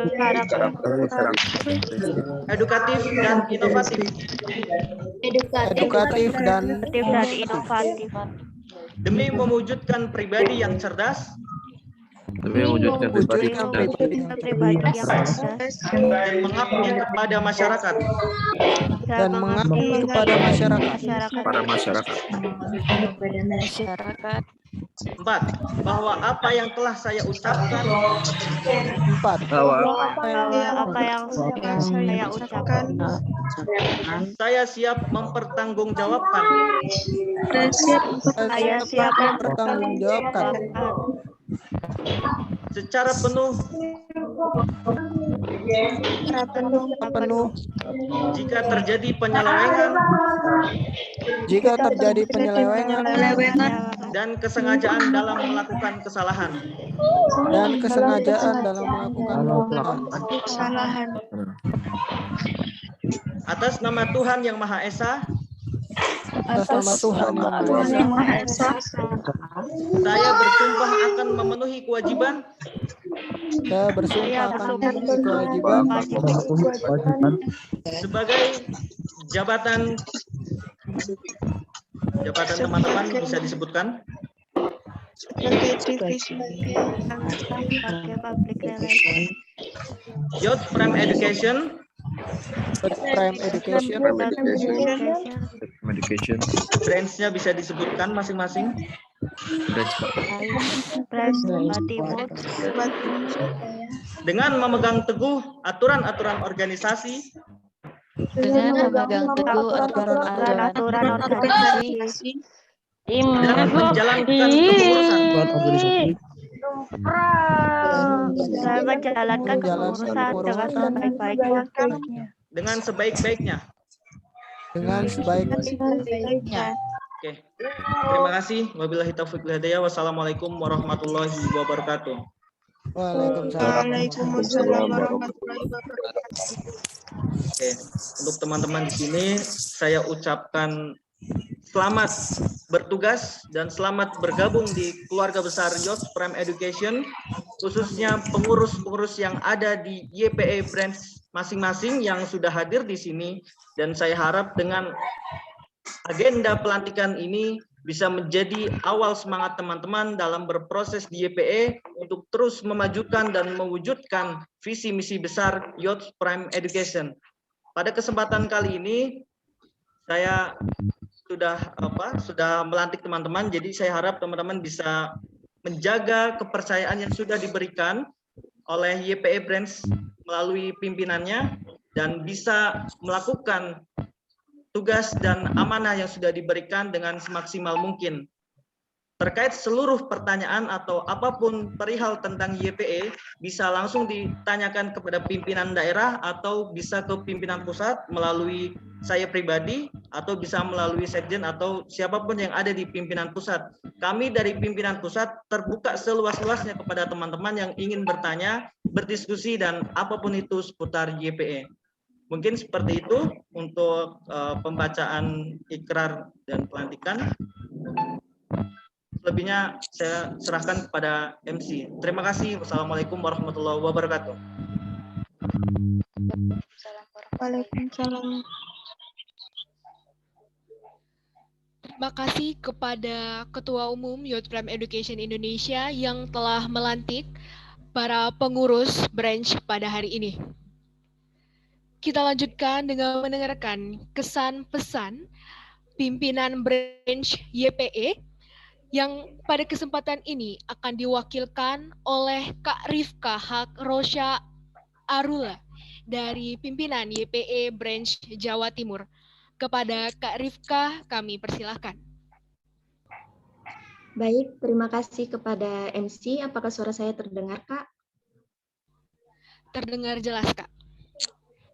edukatif dan inovatif, edukatif dan inovatif demi mewujudkan pribadi yang cerdas demi mewujudkan pribadi yang cerdas dan mengabdi kepada masyarakat. dan mengabdi kepada masyarakat. para masyarakat. 4. Bahwa apa yang telah saya ucapkan 4. Bahwa apa yang saya ucapkan saya siap mempertanggungjawabkan Saya siap mempertanggungjawabkan secara penuh jika terjadi penyelewengan dan kesengajaan dalam melakukan kesalahan kesalahan atas nama Tuhan Yang Maha Esa. Saya bersumpah akan memenuhi kewajiban sebagai jabatan teman-teman bisa disebutkan Youth Prime Education. Branch-nya bisa disebutkan masing-masing. Dengan memegang teguh aturan-aturan organisasi. Dan menjalankan kepengurusan dengan sebaik-baiknya. Oke. Terima kasih. Wabillahi taufiq wal hidayah. Wassalamualaikum warahmatullahi wabarakatuh. Waalaikumsalam warahmatullahi wabarakatuh. Oke, untuk teman-teman di sini saya ucapkan selamat bertugas dan selamat bergabung di keluarga besar Youth Prime Education, khususnya pengurus-pengurus yang ada di YPE branch masing-masing yang sudah hadir di sini, dan saya harap dengan agenda pelantikan ini bisa menjadi awal semangat teman-teman dalam berproses di YPE untuk terus memajukan dan mewujudkan visi misi besar Youth Prime Education. Pada kesempatan kali ini saya sudah melantik teman-teman, jadi saya harap teman-teman bisa menjaga kepercayaan yang sudah diberikan oleh YPE branch melalui pimpinannya dan bisa melakukan tugas dan amanah yang sudah diberikan dengan semaksimal mungkin. Terkait seluruh pertanyaan atau apapun perihal tentang YPE bisa langsung ditanyakan kepada pimpinan daerah atau bisa ke pimpinan pusat melalui saya pribadi atau bisa melalui sekjen atau siapapun yang ada di pimpinan pusat. Kami dari pimpinan pusat terbuka seluas-luasnya kepada teman-teman yang ingin bertanya, berdiskusi dan apapun itu seputar YPE. Mungkin seperti itu untuk pembacaan ikrar dan pelantikan. Selebihnya saya serahkan kepada MC. Terima kasih. Wassalamualaikum warahmatullahi wabarakatuh. Waalaikumsalam. Terima kasih kepada Ketua Umum Youth Prime Education Indonesia yang telah melantik para pengurus branch pada hari ini. Kita lanjutkan dengan mendengarkan kesan pesan pimpinan branch YPE yang pada kesempatan ini akan diwakilkan oleh Kak Rifka Hak Rosya Arula dari pimpinan YPE branch Jawa Timur. Kepada Kak Rifka kami persilahkan. Baik, terima kasih kepada MC. Apakah suara saya terdengar, Kak? Terdengar jelas, Kak.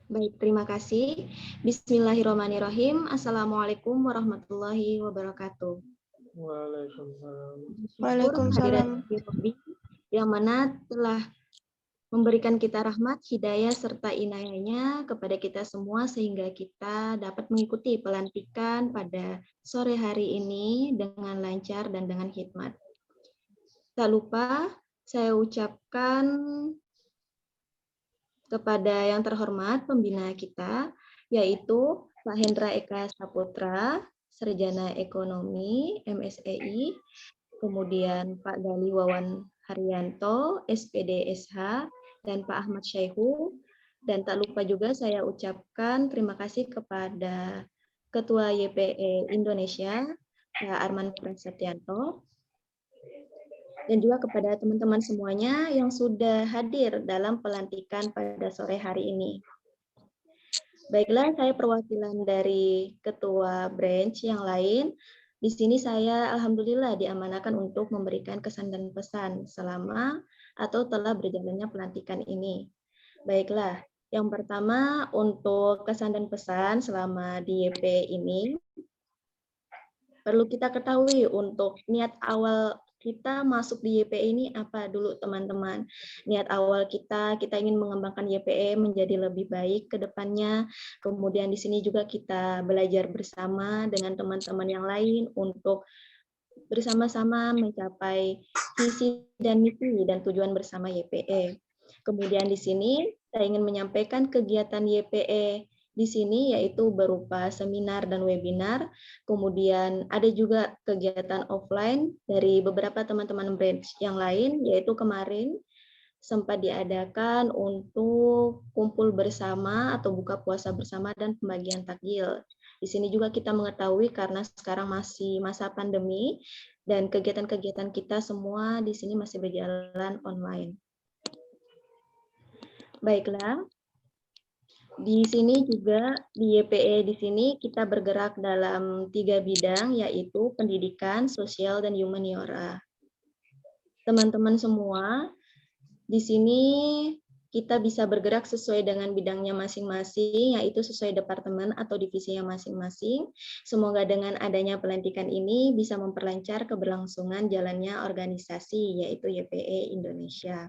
Baik, terima kasih. Bismillahirrahmanirrahim. Assalamualaikum warahmatullahi wabarakatuh. Waalaikumsalam. Yang mana telah memberikan kita rahmat, hidayah, serta inayahnya kepada kita semua sehingga kita dapat mengikuti pelantikan pada sore hari ini dengan lancar dan dengan hikmat. Tak lupa saya ucapkan kepada yang terhormat pembina kita, yaitu Pak Hendra Eka Saputra, Sarjana Ekonomi, MSEI, kemudian Pak Gali Wawan Haryanto, SPD SH, dan Pak Ahmad Syaihu. Dan tak lupa juga saya ucapkan terima kasih kepada Ketua YPE Indonesia, Pak Arman Prasetyanto, dan juga kepada teman-teman semuanya yang sudah hadir dalam pelantikan pada sore hari ini. Baiklah, saya perwakilan dari Ketua Branch yang lain. Di sini saya alhamdulillah diamanahkan untuk memberikan kesan dan pesan selama atau telah berjalannya pelantikan ini. Baiklah, yang pertama untuk kesan dan pesan selama di YP ini, perlu kita ketahui untuk niat awal kita masuk di YPE ini apa dulu teman-teman. Niat awal kita ingin mengembangkan YPE menjadi lebih baik ke depannya. Kemudian di sini juga kita belajar bersama dengan teman-teman yang lain untuk bersama-sama mencapai visi dan misi dan tujuan bersama YPE. Kemudian di sini saya ingin menyampaikan kegiatan YPE di sini yaitu berupa seminar dan webinar, kemudian ada juga kegiatan offline dari beberapa teman-teman branch yang lain, yaitu kemarin sempat diadakan untuk kumpul bersama atau buka puasa bersama dan pembagian takjil. Di sini juga kita mengetahui karena sekarang masih masa pandemi dan kegiatan-kegiatan kita semua di sini masih berjalan online. Baiklah. Di sini juga di YPE di sini kita bergerak dalam 3 bidang yaitu pendidikan, sosial, dan humaniora. Teman-teman semua, di sini kita bisa bergerak sesuai dengan bidangnya masing-masing, yaitu sesuai departemen atau divisinya masing-masing. Semoga dengan adanya pelantikan ini bisa memperlancar keberlangsungan jalannya organisasi, yaitu YPE Indonesia.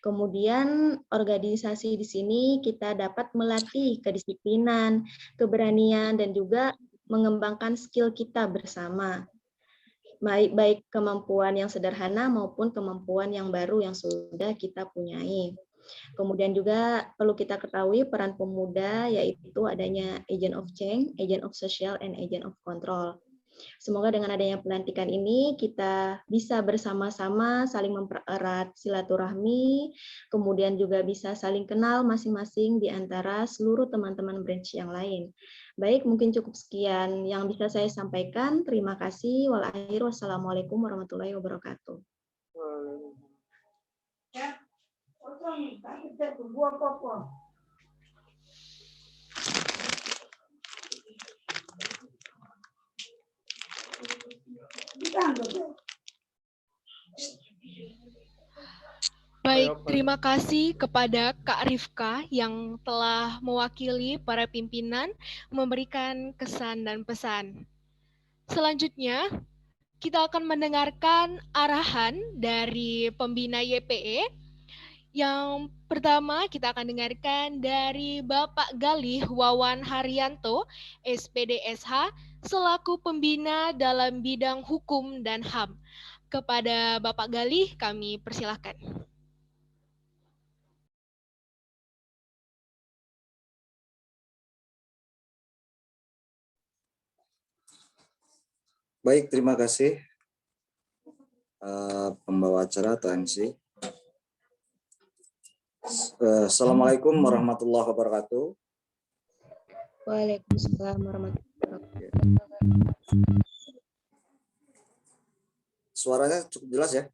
Kemudian organisasi di sini kita dapat melatih kedisiplinan, keberanian, dan juga mengembangkan skill kita bersama. Baik kemampuan yang sederhana maupun kemampuan yang baru yang sudah kita punyai. Kemudian juga perlu kita ketahui peran pemuda yaitu adanya agent of change, agent of social, and agent of control. Semoga dengan adanya pelantikan ini kita bisa bersama-sama saling mempererat silaturahmi, kemudian juga bisa saling kenal masing-masing di antara seluruh teman-teman branch yang lain. Baik, mungkin cukup sekian yang bisa saya sampaikan. Terima kasih. Wassalamualaikum warahmatullahi wabarakatuh. Baik, terima kasih kepada Kak Rifka yang telah mewakili para pimpinan memberikan kesan dan pesan. Selanjutnya, kita akan mendengarkan arahan dari pembina YPE. Yang pertama kita akan dengarkan dari Bapak Galih Wawan Haryanto, SPD SH, selaku pembina dalam bidang hukum dan HAM. Kepada Bapak Galih kami persilahkan. Baik, terima kasih pembawa acara atau MC. Assalamualaikum warahmatullahi wabarakatuh. Waalaikumsalam warahmatullahi wabarakatuh. Suaranya cukup jelas ya?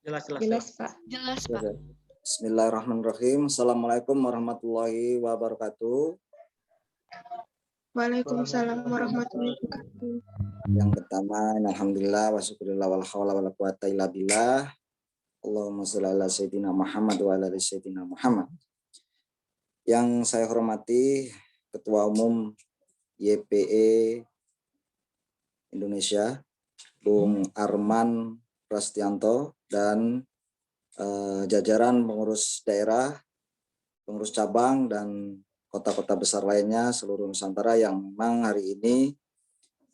Jelas, Pak. Jelas, Pak. Bismillahirrahmanirrahim. Assalamualaikum warahmatullahi wabarakatuh. Waalaikumsalam warahmatullahi wabarakatuh. Yang pertama, alhamdulillah wa syukurillah wal haula wala quwata illa billah. Allahumma shalli ala sayyidina Muhammad wa ala ali sayyidina Muhammad. Yang saya hormati Ketua Umum YPE Indonesia, Bung Arman Prasetyanto, dan jajaran pengurus daerah, pengurus cabang, dan kota-kota besar lainnya seluruh Nusantara yang memang hari ini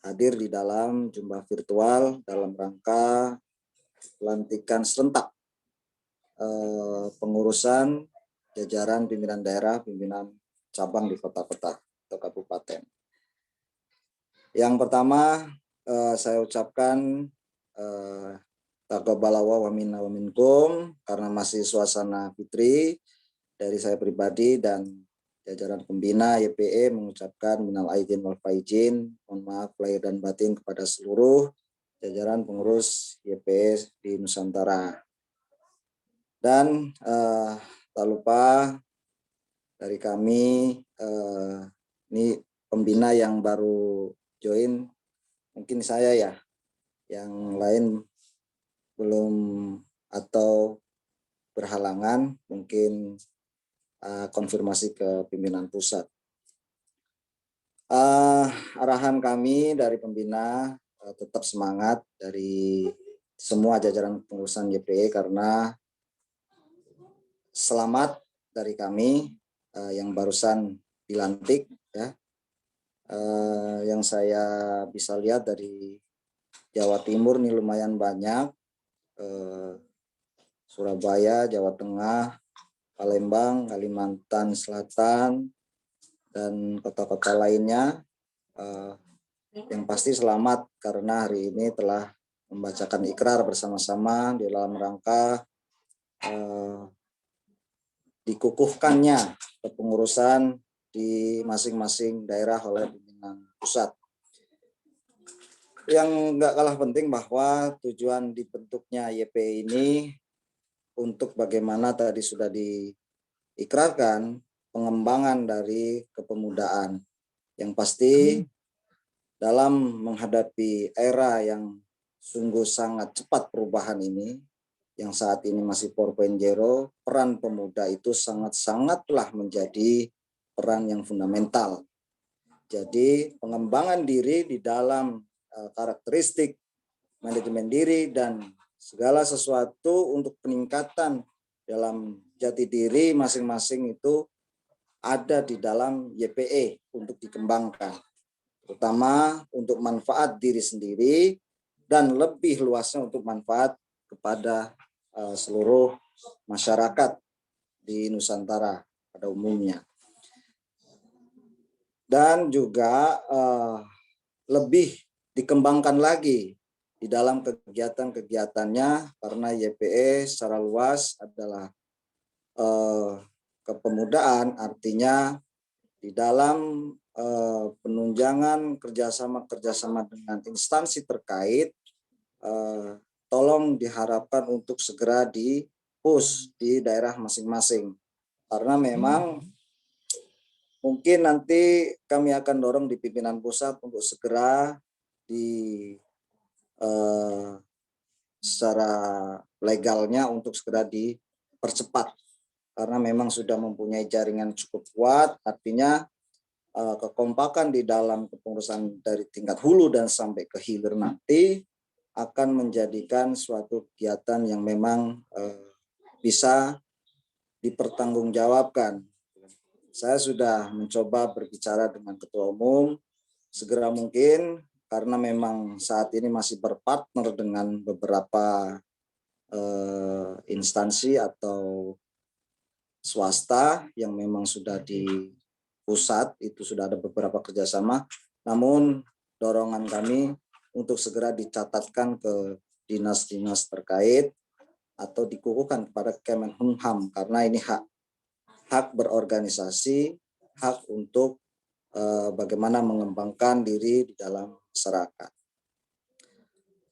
hadir di dalam jumlah virtual dalam rangka pelantikan serentak pengurusan jajaran pimpinan daerah, pimpinan cabang di kota-kota atau kabupaten. Yang pertama saya ucapkan taqabbalawa wa minna wa minkum, karena masih suasana fitri. Dari saya pribadi dan jajaran pembina YPE mengucapkan minal aidin wal faizin, mohon maaf lahir dan batin kepada seluruh jajaran pengurus YPE di Nusantara. Dan tak lupa dari kami, ini pembina yang baru join, mungkin saya ya, yang lain belum atau berhalangan, mungkin konfirmasi ke pimpinan pusat. Arahan kami dari pembina tetap semangat dari semua jajaran pengurusan YPE, karena selamat dari kami yang barusan dilantik ya. Yang saya bisa lihat dari Jawa Timur nih lumayan banyak, Surabaya, Jawa Tengah, Palembang, Kalimantan Selatan, dan kota-kota lainnya. Yang pasti selamat karena hari ini telah membacakan ikrar bersama-sama di dalam rangka dikukuhkannya kepengurusan di masing-masing daerah oleh pimpinan pusat. Yang nggak kalah penting bahwa tujuan dibentuknya YPE ini untuk bagaimana tadi sudah diikrarkan, pengembangan dari kepemudaan. Yang pasti dalam menghadapi era yang sungguh sangat cepat perubahan ini, yang saat ini masih 4.0, peran pemuda itu sangat-sangatlah menjadi peran yang fundamental. Jadi pengembangan diri di dalam karakteristik manajemen diri dan segala sesuatu untuk peningkatan dalam jati diri masing-masing itu ada di dalam YPE untuk dikembangkan, terutama untuk manfaat diri sendiri dan lebih luasnya untuk manfaat kepada seluruh masyarakat di Nusantara pada umumnya. Dan juga lebih dikembangkan lagi di dalam kegiatan-kegiatannya, karena YPE secara luas adalah kepemudaan, artinya di dalam penunjangan kerjasama dengan instansi terkait, tolong diharapkan untuk segera di-push di daerah masing-masing. Karena memang mungkin nanti kami akan dorong di pimpinan pusat untuk segera secara legalnya untuk segera dipercepat, karena memang sudah mempunyai jaringan cukup kuat. Artinya kekompakan di dalam kepengurusan dari tingkat hulu dan sampai ke hilir nanti akan menjadikan suatu kegiatan yang memang bisa dipertanggungjawabkan. Saya sudah mencoba berbicara dengan Ketua Umum segera mungkin, karena memang saat ini masih berpartner dengan beberapa instansi atau swasta yang memang sudah di pusat, itu sudah ada beberapa kerjasama. Namun dorongan kami untuk segera dicatatkan ke dinas-dinas terkait atau dikukuhkan kepada Kemenkumham, karena ini hak berorganisasi, hak untuk bagaimana mengembangkan diri di dalam masyarakat.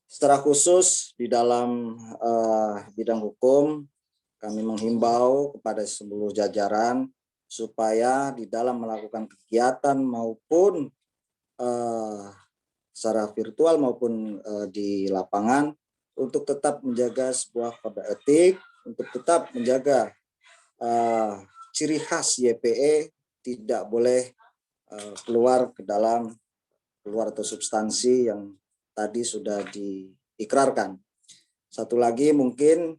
Secara khusus di dalam bidang hukum, kami menghimbau kepada seluruh jajaran supaya di dalam melakukan kegiatan maupun secara virtual maupun di lapangan, untuk tetap menjaga sebuah kode etik, untuk tetap menjaga ciri khas YPE, tidak boleh keluar atau substansi yang tadi sudah diikrarkan. Satu lagi mungkin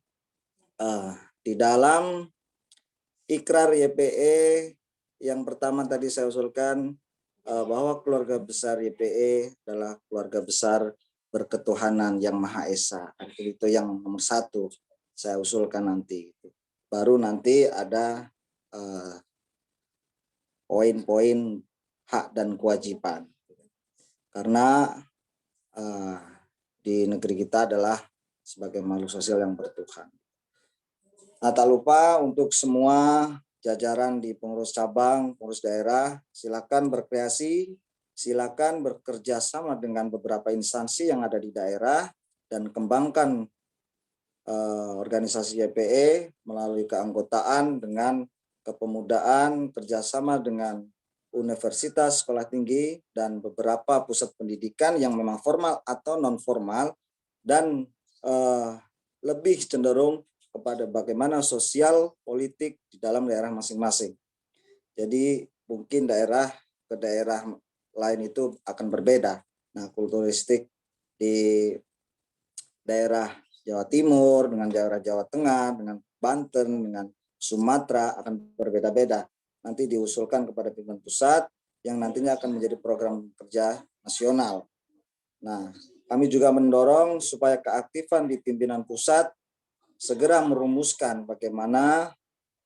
di dalam ikrar YPE yang pertama tadi saya usulkan bahwa keluarga besar YPE adalah keluarga besar berketuhanan yang Maha Esa. Itu yang nomor 1 saya usulkan nanti. Baru nanti ada poin-poin hak dan kewajiban. Karena di negeri kita adalah sebagai makhluk sosial yang bertuhan. Nah, tak lupa untuk semua jajaran di pengurus cabang, pengurus daerah, silakan berkreasi, silakan bekerja sama dengan beberapa instansi yang ada di daerah dan kembangkan organisasi YPE melalui keanggotaan dengan kepemudaan, kerjasama dengan universitas, sekolah tinggi, dan beberapa pusat pendidikan yang memang formal atau non formal, dan lebih cenderung kepada bagaimana sosial politik di dalam daerah masing-masing. Jadi mungkin daerah ke daerah lain itu akan berbeda. Nah, kulturistik di daerah Jawa Timur dengan daerah Jawa Tengah, dengan Banten, dengan Sumatera akan berbeda-beda. Nanti diusulkan kepada pimpinan pusat yang nantinya akan menjadi program kerja nasional. Nah, kami juga mendorong supaya keaktifan di pimpinan pusat segera merumuskan bagaimana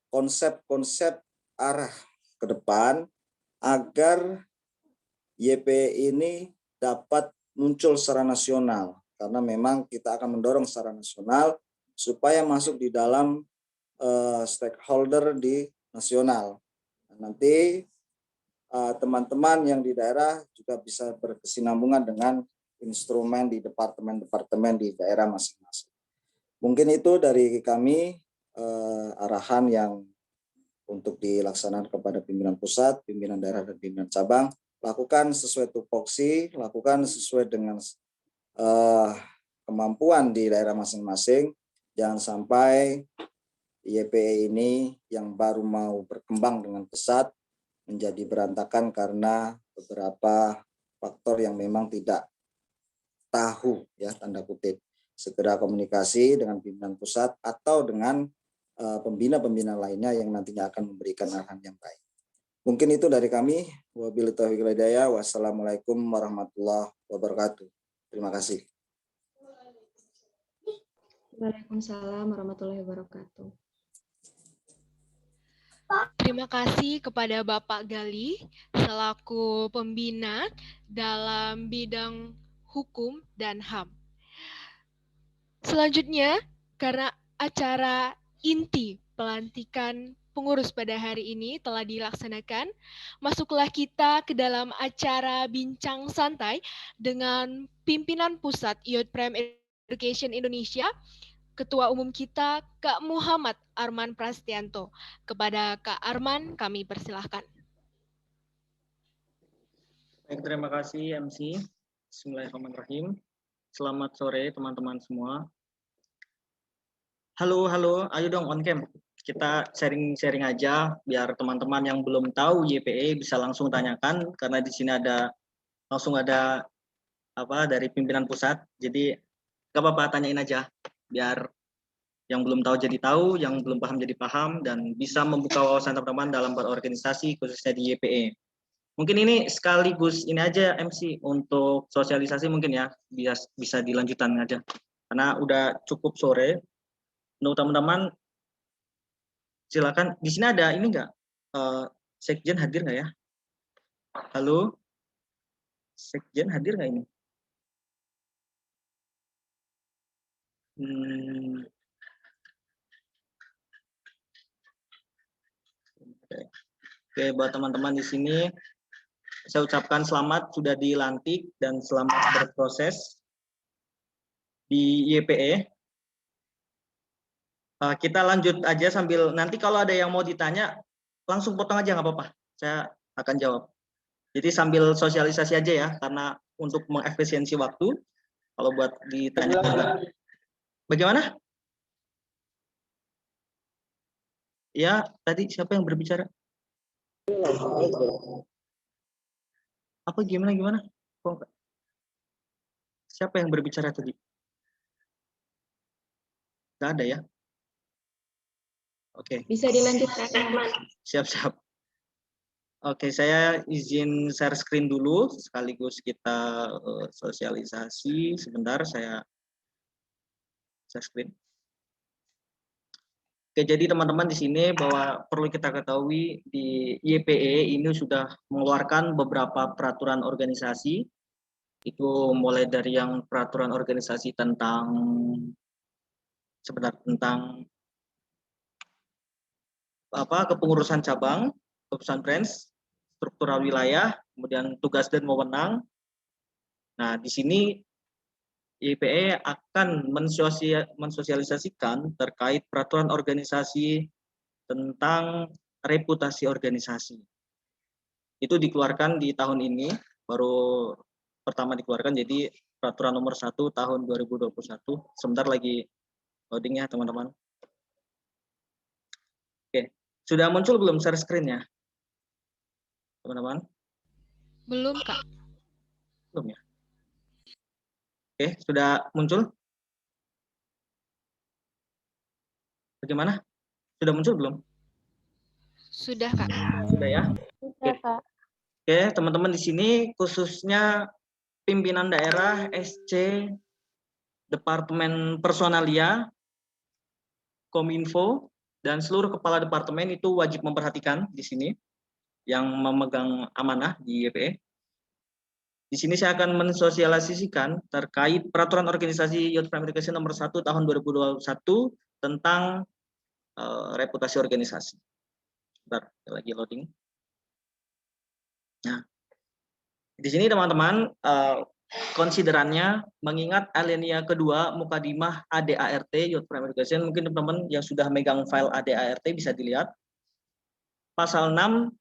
konsep-konsep arah ke depan agar YPE ini dapat muncul secara nasional. Karena memang kita akan mendorong secara nasional supaya masuk di dalam stakeholder di nasional. Nanti teman-teman yang di daerah juga bisa berkesinambungan dengan instrumen di departemen-departemen di daerah masing-masing. Mungkin itu dari kami arahan yang untuk dilaksanakan kepada pimpinan pusat, pimpinan daerah, dan pimpinan cabang. Lakukan sesuai tupoksi, lakukan sesuai dengan kemampuan di daerah masing-masing. Jangan sampai YPE ini yang baru mau berkembang dengan pesat menjadi berantakan karena beberapa faktor yang memang tidak tahu, ya, tanda kutip. Segera komunikasi dengan pimpinan pusat atau dengan pembina-pembina lainnya yang nantinya akan memberikan arahan yang baik. Mungkin itu dari kami. Wabillahi taufiq wal hidayah. Wassalamualaikum warahmatullahi wabarakatuh. Terima kasih. Waalaikumsalam warahmatullahi wabarakatuh. Terima kasih kepada Bapak Gali selaku pembina dalam bidang hukum dan HAM. Selanjutnya, karena acara inti pelantikan pengurus pada hari ini telah dilaksanakan, masuklah kita ke dalam acara bincang santai dengan pimpinan pusat Youth Prime Education Indonesia, Ketua Umum kita, Kak Muhammad Arman Prastianto. Kepada Kak Arman, kami persilahkan. Baik, terima kasih MC. Bismillahirrahmanirrahim. Selamat sore teman-teman semua. Halo, ayo dong on cam. Kita sharing-sharing aja biar teman-teman yang belum tahu YPE bisa langsung tanyakan karena di sini langsung ada dari pimpinan pusat. Jadi gak apa-apa, tanyain aja biar yang belum tahu jadi tahu, yang belum paham jadi paham, dan bisa membuka wawasan teman-teman dalam berorganisasi khususnya di YPE. Mungkin ini sekaligus ini aja MC untuk sosialisasi mungkin ya, bisa dilanjutkan aja karena udah cukup sore. Untuk teman-teman silakan. Di sini ada ini enggak? Sekjen hadir nggak ya? Halo, Sekjen hadir nggak ini? Oke, buat teman-teman di sini saya ucapkan selamat sudah dilantik dan selamat berproses di YPE. Kita lanjut aja sambil nanti kalau ada yang mau ditanya langsung potong aja nggak apa-apa, saya akan jawab. Jadi sambil sosialisasi aja ya, karena untuk mengefisiensi waktu. Kalau buat ditanya, bagaimana? Ya, tadi siapa yang berbicara? Apa gimana? Siapa yang berbicara tadi? Nggak ada ya? Oke. Bisa dilanjutkan, Ahmad. Siap. Oke, saya izin share screen dulu, sekaligus kita sosialisasi. Sebentar, saya share screen. Oke, jadi teman-teman di sini bahwa perlu kita ketahui di YPE ini sudah mengeluarkan beberapa peraturan organisasi. Itu mulai dari yang peraturan organisasi tentang kepengurusan cabang, kepengurusan branch, struktural wilayah, kemudian tugas dan wewenang. Nah, di sini YPE akan mensosialisasikan terkait peraturan organisasi tentang reputasi organisasi. Itu dikeluarkan di tahun ini, baru pertama dikeluarkan, jadi peraturan nomor 1 tahun 2021. Sebentar lagi loading ya teman-teman. Oke, sudah muncul belum share screen-nya? Teman-teman? Belum, Kak. Belum ya? Oke, sudah muncul? Bagaimana? Sudah muncul belum? Sudah, Kak. Sudah ya? Sudah, Kak. Oke, teman-teman di sini khususnya pimpinan daerah, SC, Departemen Personalia, Kominfo, dan seluruh kepala departemen itu wajib memperhatikan di sini yang memegang amanah di YPE. Di sini saya akan mensosialisasikan terkait peraturan organisasi Youth Prime Education nomor 1 tahun 2021 tentang reputasi organisasi. Bentar, lagi loading. Nah, di sini teman-teman konsiderannya mengingat alinea kedua Mukadimah ADART Youth Prime Education, mungkin teman-teman yang sudah megang file ADART bisa dilihat. Pasal 6,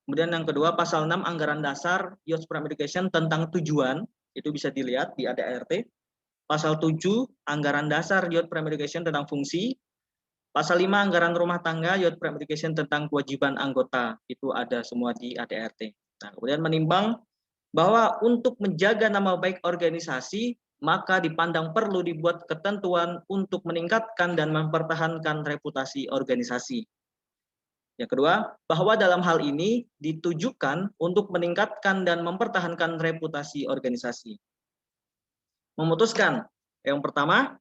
kemudian yang kedua pasal 6 anggaran dasar Youth Prime Education tentang tujuan, itu bisa dilihat di ADART. Pasal 7 anggaran dasar Youth Prime Education tentang fungsi. Pasal 5 anggaran rumah tangga Youth Prime Education tentang kewajiban anggota, itu ada semua di ADART. Nah, kemudian menimbang bahwa untuk menjaga nama baik organisasi, maka dipandang perlu dibuat ketentuan untuk meningkatkan dan mempertahankan reputasi organisasi. Yang kedua, bahwa dalam hal ini ditujukan untuk meningkatkan dan mempertahankan reputasi organisasi. Memutuskan, yang pertama,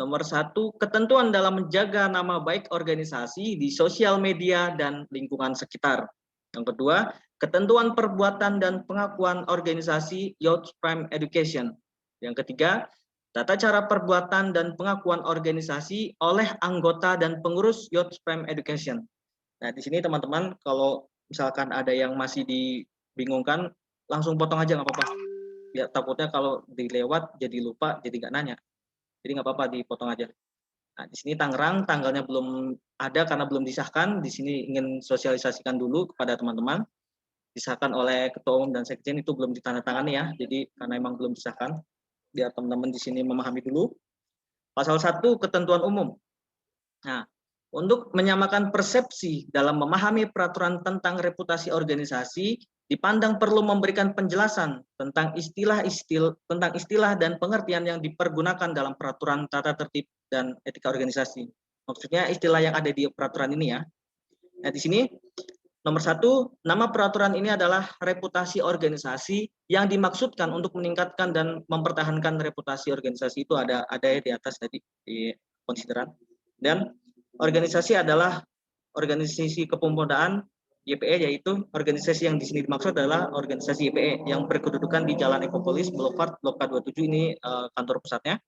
nomor 1, ketentuan dalam menjaga nama baik organisasi di sosial media dan lingkungan sekitar. Yang kedua, ketentuan perbuatan dan pengakuan organisasi Youth Prime Education. Yang ketiga, tata cara perbuatan dan pengakuan organisasi oleh anggota dan pengurus Youth Prime Education. Nah, di sini teman-teman, kalau misalkan ada yang masih dibingungkan, langsung potong aja nggak apa-apa. Ya, takutnya kalau dilewat jadi lupa, jadi nggak nanya. Jadi nggak apa-apa, dipotong aja. Nah, di sini Tangerang tanggalnya belum ada karena belum disahkan. Di sini ingin sosialisasikan dulu kepada teman-teman. Disahkan oleh Ketua Umum dan Sekjen itu belum ditandatangani ya. Jadi karena memang belum disahkan, biar teman-teman di sini memahami dulu. Pasal 1 ketentuan umum. Nah, untuk menyamakan persepsi dalam memahami peraturan tentang reputasi organisasi, dipandang perlu memberikan penjelasan tentang istilah dan pengertian yang dipergunakan dalam peraturan tata tertib dan etika organisasi. Maksudnya istilah yang ada di peraturan ini ya. Nah, di sini nomor 1, nama peraturan ini adalah reputasi organisasi yang dimaksudkan untuk meningkatkan dan mempertahankan reputasi organisasi, itu ada di atas tadi di konsideran. Dan organisasi adalah organisasi kepemudaan YPE, yaitu organisasi yang di sini dimaksud adalah organisasi YPE yang berkedudukan di Jalan Ekopolis Boulevard Blok K27, ini kantor pusatnya.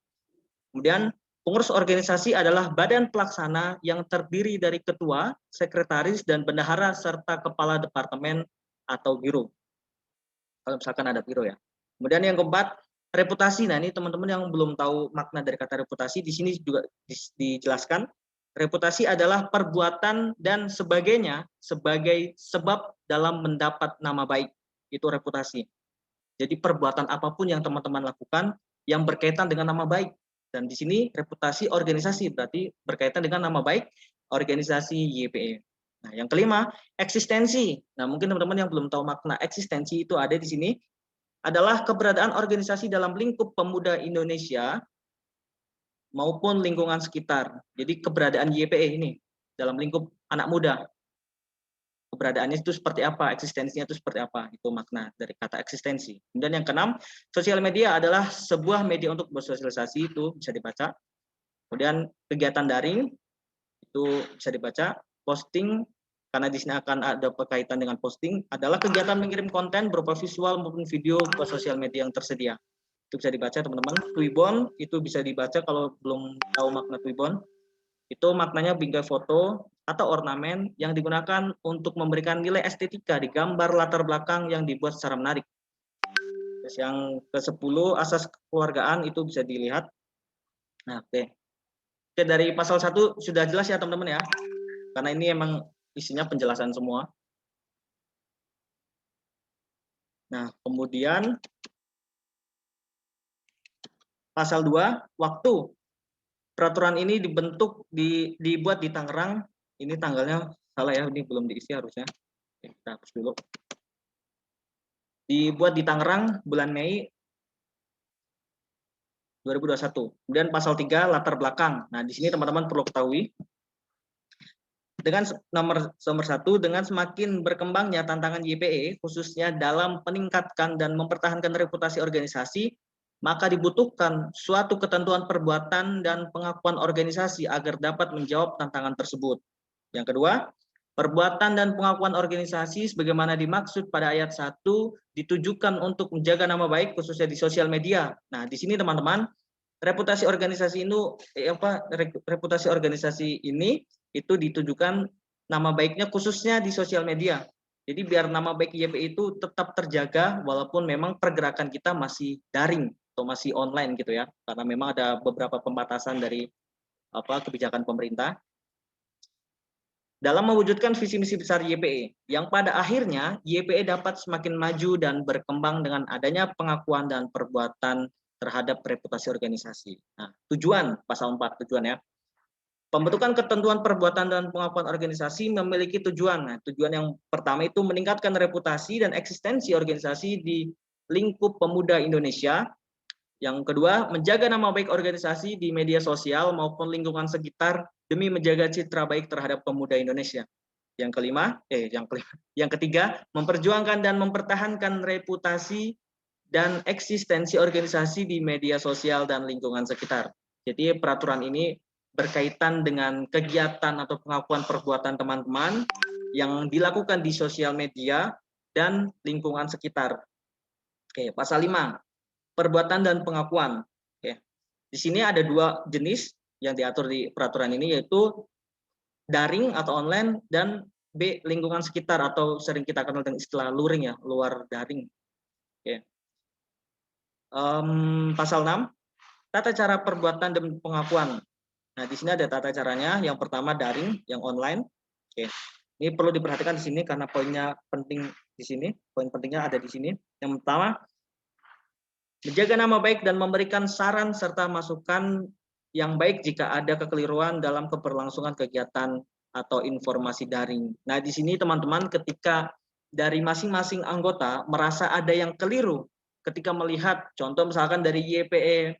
Kemudian pengurus organisasi adalah badan pelaksana yang terdiri dari ketua, sekretaris, dan bendahara serta kepala departemen atau biro. Kalau misalkan ada biro ya. Kemudian yang keempat, reputasi. Nah, ini teman-teman yang belum tahu makna dari kata reputasi, di sini juga dijelaskan. Reputasi adalah perbuatan dan sebagainya sebagai sebab dalam mendapat nama baik. Itu reputasi. Jadi perbuatan apapun yang teman-teman lakukan yang berkaitan dengan nama baik. Dan di sini reputasi organisasi berarti berkaitan dengan nama baik organisasi YPE. Nah, yang kelima, eksistensi. Nah, mungkin teman-teman yang belum tahu makna eksistensi itu ada di sini, adalah keberadaan organisasi dalam lingkup pemuda Indonesia maupun lingkungan sekitar. Jadi keberadaan YPE ini dalam lingkup anak muda. keberadaannya itu seperti apa, eksistensinya itu seperti apa, itu makna dari kata eksistensi. Kemudian yang keenam, sosial media adalah sebuah media untuk bersosialisasi, itu bisa dibaca. Kemudian kegiatan daring itu bisa dibaca, posting karena di sini akan ada berkaitan dengan posting adalah kegiatan mengirim konten berupa visual maupun video ke sosial media yang tersedia. Itu bisa dibaca teman-teman. Twibbon itu bisa dibaca kalau belum tahu makna Twibbon. Itu maknanya bingkai foto atau ornamen yang digunakan untuk memberikan nilai estetika di gambar latar belakang yang dibuat secara menarik. Terus yang ke-10 asas kekeluargaan itu bisa dilihat. Nah, oke, dari pasal 1 sudah jelas ya teman-teman ya. Karena ini emang isinya penjelasan semua. Nah, kemudian pasal 2, waktu. Peraturan ini dibuat di Tangerang. Ini tanggalnya salah ya, ini belum diisi harusnya. Oke, kita hapus dulu. Dibuat di Tangerang bulan Mei 2021. Kemudian pasal 3, latar belakang. Nah, di sini teman-teman perlu ketahui, dengan nomor 1, dengan semakin berkembangnya tantangan YPE, khususnya dalam meningkatkan dan mempertahankan reputasi organisasi, maka dibutuhkan suatu ketentuan perbuatan dan pengakuan organisasi agar dapat menjawab tantangan tersebut. Yang kedua, perbuatan dan pengakuan organisasi sebagaimana dimaksud pada ayat 1 ditujukan untuk menjaga nama baik khususnya di sosial media. Nah, di sini teman-teman, reputasi organisasi ini itu ditujukan nama baiknya khususnya di sosial media. Jadi biar nama baik YPE itu tetap terjaga walaupun memang pergerakan kita masih daring atau masih online gitu ya. Karena memang ada beberapa pembatasan dari kebijakan pemerintah. Dalam mewujudkan visi misi besar YPE, yang pada akhirnya YPE dapat semakin maju dan berkembang dengan adanya pengakuan dan perbuatan terhadap reputasi organisasi. Nah, tujuan pasal 4 tujuan ya. Pembentukan ketentuan perbuatan dan pengakuan organisasi memiliki tujuan. Nah, tujuan yang pertama itu meningkatkan reputasi dan eksistensi organisasi di lingkup pemuda Indonesia. Yang kedua, menjaga nama baik organisasi di media sosial maupun lingkungan sekitar demi menjaga citra baik terhadap pemuda Indonesia. Yang ketiga, memperjuangkan dan mempertahankan reputasi dan eksistensi organisasi di media sosial dan lingkungan sekitar. Jadi peraturan ini berkaitan dengan kegiatan atau pengakuan perbuatan teman-teman yang dilakukan di sosial media dan lingkungan sekitar. Oke, pasal 5, perbuatan dan pengakuan. Oke. Di sini ada 2 jenis yang diatur di peraturan ini, yaitu daring atau online dan B, lingkungan sekitar atau sering kita kenal dengan istilah luring ya, luar daring. Oke. Pasal 6, tata cara perbuatan dan pengakuan. Nah, di sini ada tata caranya. Yang pertama daring, yang online. Oke. Ini perlu diperhatikan di sini karena poinnya penting di sini. Poin pentingnya ada di sini. Yang pertama, menjaga nama baik dan memberikan saran serta masukan yang baik jika ada kekeliruan dalam keberlangsungan kegiatan atau informasi daring. Nah, di sini teman-teman ketika dari masing-masing anggota merasa ada yang keliru ketika melihat contoh misalkan dari YPE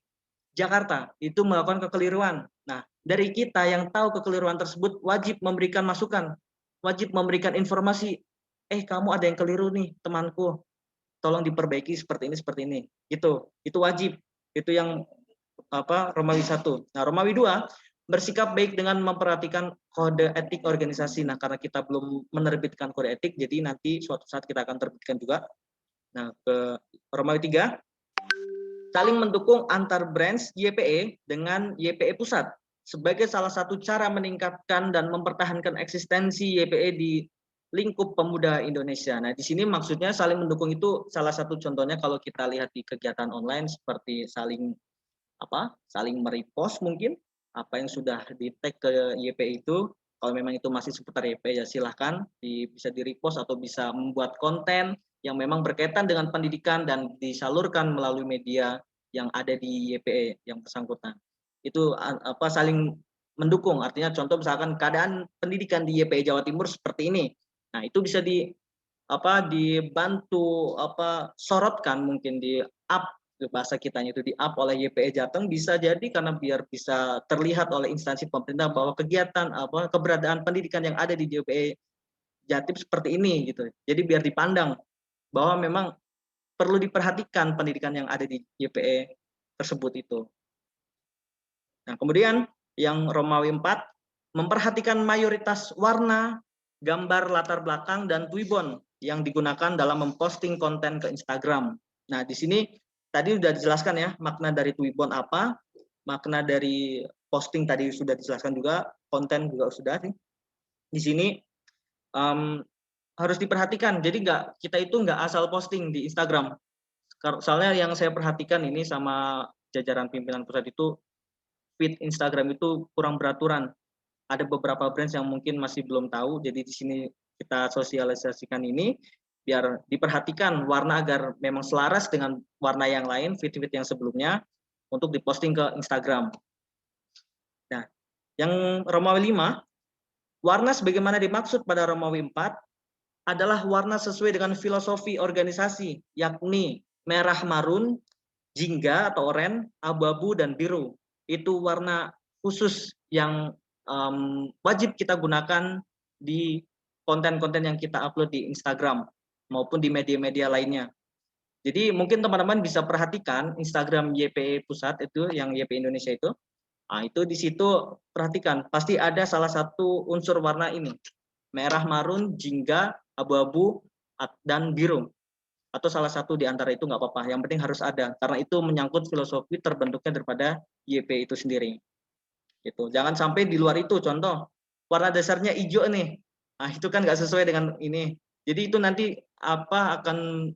Jakarta itu melakukan kekeliruan. Nah, dari kita yang tahu kekeliruan tersebut wajib memberikan masukan, wajib memberikan informasi. Kamu ada yang keliru nih, temanku. Tolong diperbaiki seperti ini. Itu wajib. Itu yang Romawi 1. Nah, Romawi 2, bersikap baik dengan memperhatikan kode etik organisasi. Nah, karena kita belum menerbitkan kode etik, jadi nanti suatu saat kita akan terbitkan juga. Nah, ke Romawi 3, saling mendukung antar branch YPE dengan YPE pusat sebagai salah satu cara meningkatkan dan mempertahankan eksistensi YPE di lingkup pemuda Indonesia. Nah, di sini maksudnya saling mendukung itu salah satu contohnya kalau kita lihat di kegiatan online seperti saling merepost mungkin apa yang sudah di-tag ke YPE itu. Kalau memang itu masih seputar YPE ya silahkan bisa di-repost atau bisa membuat konten yang memang berkaitan dengan pendidikan dan disalurkan melalui media yang ada di YPE yang bersangkutan. Itu saling mendukung, artinya contoh misalkan keadaan pendidikan di YPE Jawa Timur seperti ini. Nah, itu bisa dibantu sorotkan mungkin di up bahasa kitanya itu di up oleh YPE Jateng, bisa jadi karena biar bisa terlihat oleh instansi pemerintah bahwa kegiatan keberadaan pendidikan yang ada di YPE Jatim seperti ini gitu. Jadi biar dipandang bahwa memang perlu diperhatikan pendidikan yang ada di YPE tersebut itu. Nah, kemudian yang Romawi 4 memperhatikan mayoritas warna, gambar latar belakang dan twibbon yang digunakan dalam memposting konten ke Instagram. Nah, di sini tadi sudah dijelaskan ya makna dari twibbon apa, makna dari posting tadi sudah dijelaskan juga, konten juga sudah nih. Di sini harus diperhatikan. Jadi kita itu nggak asal posting di Instagram. Soalnya yang saya perhatikan ini sama jajaran pimpinan pusat itu feed Instagram itu kurang beraturan. Ada beberapa brands yang mungkin masih belum tahu. Jadi di sini kita sosialisasikan ini biar diperhatikan warna agar memang selaras dengan warna yang lain, feed-feed yang sebelumnya untuk diposting ke Instagram. Nah, yang Romawi 5, warna sebagaimana dimaksud pada Romawi 4 adalah warna sesuai dengan filosofi organisasi, yakni merah marun, jingga atau oranye, abu-abu, dan biru. Itu warna khusus yang wajib kita gunakan di konten-konten yang kita upload di Instagram maupun di media-media lainnya. Jadi mungkin teman-teman bisa perhatikan Instagram YPE Pusat itu, yang YPE Indonesia itu. Nah, itu di situ perhatikan, pasti ada salah satu unsur warna ini. Merah marun, jingga, abu-abu, dan biru. Atau salah satu di antara itu nggak apa-apa, yang penting harus ada. Karena itu menyangkut filosofi terbentuknya daripada YP itu sendiri. Gitu. Jangan sampai di luar itu, contoh, warna dasarnya hijau nih. Nah, itu kan nggak sesuai dengan ini. Jadi itu nanti akan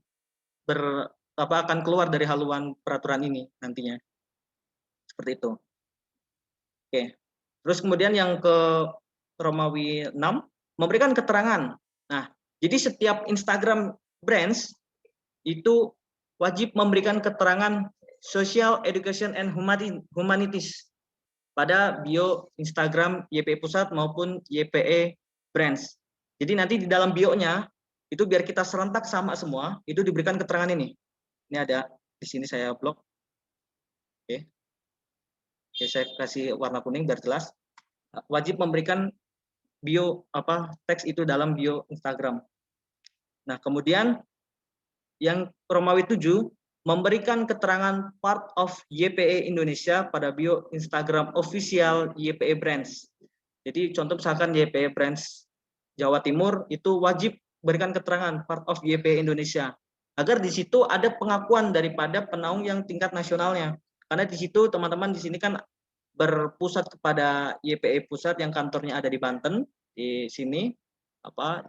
keluar dari haluan peraturan ini nantinya. Seperti itu. Oke. Terus kemudian yang ke Romawi 6, memberikan keterangan. Nah, jadi setiap Instagram brands itu wajib memberikan keterangan Social Education and Humanities pada bio Instagram YPE Pusat maupun YPE Brands. Jadi nanti di dalam bio-nya itu biar kita serentak sama semua, itu diberikan keterangan ini. Ini ada di sini saya blok. Oke. Oke, saya kasih warna kuning biar jelas. Wajib memberikan bio teks itu dalam bio Instagram. Nah, kemudian yang Romawi 7 memberikan keterangan part of YPE Indonesia pada bio Instagram official YPE Brands. Jadi contoh misalkan YPE Brands Jawa Timur itu wajib berikan keterangan part of YPE Indonesia agar di situ ada pengakuan daripada penaung yang tingkat nasionalnya. Karena di situ teman-teman di sini kan berpusat kepada YPE Pusat yang kantornya ada di Banten, di sini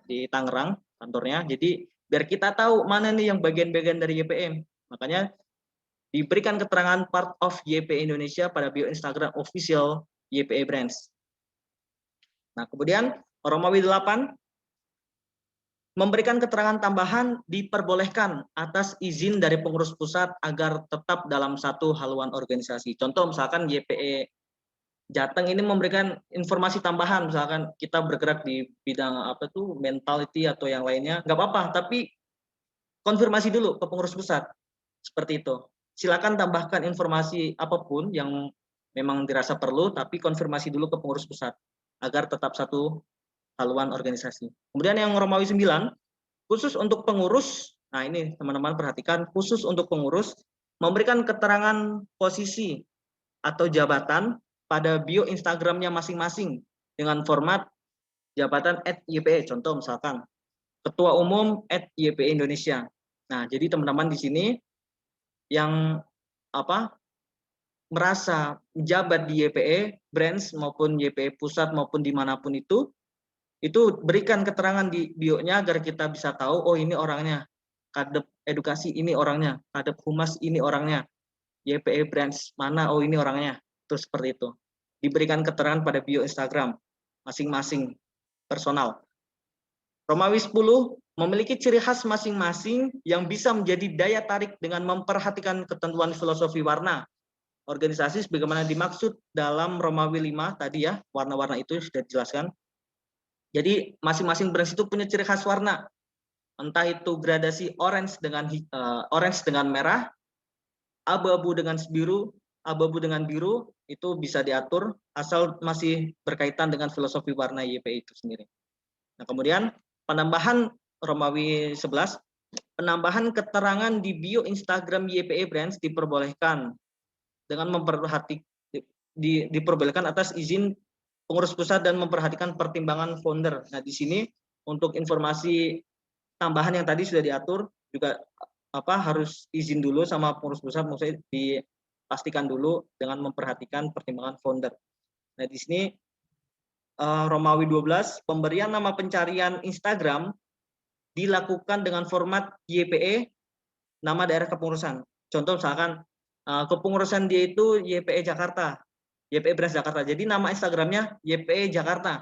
di Tangerang kantornya. Jadi biar kita tahu mana nih yang bagian-bagian dari YPE. Makanya diberikan keterangan part of YPE Indonesia pada bio Instagram official YPE Brands. Nah, kemudian Romawi 8 memberikan keterangan tambahan diperbolehkan atas izin dari pengurus pusat agar tetap dalam satu haluan organisasi. Contoh misalkan YPE Jateng ini memberikan informasi tambahan, misalkan kita bergerak di bidang mentality atau yang lainnya, nggak apa-apa, tapi konfirmasi dulu ke pengurus pusat, seperti itu. Silakan tambahkan informasi apapun yang memang dirasa perlu, tapi konfirmasi dulu ke pengurus pusat, agar tetap satu haluan organisasi. Kemudian yang Romawi 9, khusus untuk pengurus, nah ini teman-teman perhatikan, khusus untuk pengurus, memberikan keterangan posisi atau jabatan pada bio Instagramnya masing-masing dengan format jabatan @YPE. Contoh misalkan Ketua Umum @YPE Indonesia. Nah, jadi teman-teman di sini yang merasa menjabat di YPE Brands maupun YPE Pusat maupun dimanapun itu berikan keterangan di bio-nya agar kita bisa tahu, oh ini orangnya, Kadep Edukasi ini orangnya, Kadep Humas ini orangnya, YPE Brands mana, oh ini orangnya. Terus seperti itu. Diberikan keterangan pada bio Instagram masing-masing personal. Romawi 10 memiliki ciri khas masing-masing yang bisa menjadi daya tarik dengan memperhatikan ketentuan filosofi warna organisasi sebagaimana dimaksud dalam Romawi 5 tadi ya, warna-warna itu sudah dijelaskan. Jadi masing-masing brands itu punya ciri khas warna. Entah itu gradasi orange dengan merah, abu-abu dengan biru, abu-abu dengan biru, itu bisa diatur asal masih berkaitan dengan filosofi warna YPE itu sendiri. Nah, kemudian penambahan Romawi 11, penambahan keterangan di bio Instagram YPE Branch diperbolehkan dengan diperbolehkan atas izin pengurus pusat dan memperhatikan pertimbangan founder. Nah, di sini untuk informasi tambahan yang tadi sudah diatur juga harus izin dulu sama pengurus pusat, maksudnya dipastikan dulu dengan memperhatikan pertimbangan founder. Nah, di sini Romawi 12, pemberian nama pencarian Instagram dilakukan dengan format YPE nama daerah kepengurusan. Contoh misalkan kepengurusan dia itu YPE Jakarta, YPE Branch Jakarta. Jadi nama Instagramnya YPE Jakarta.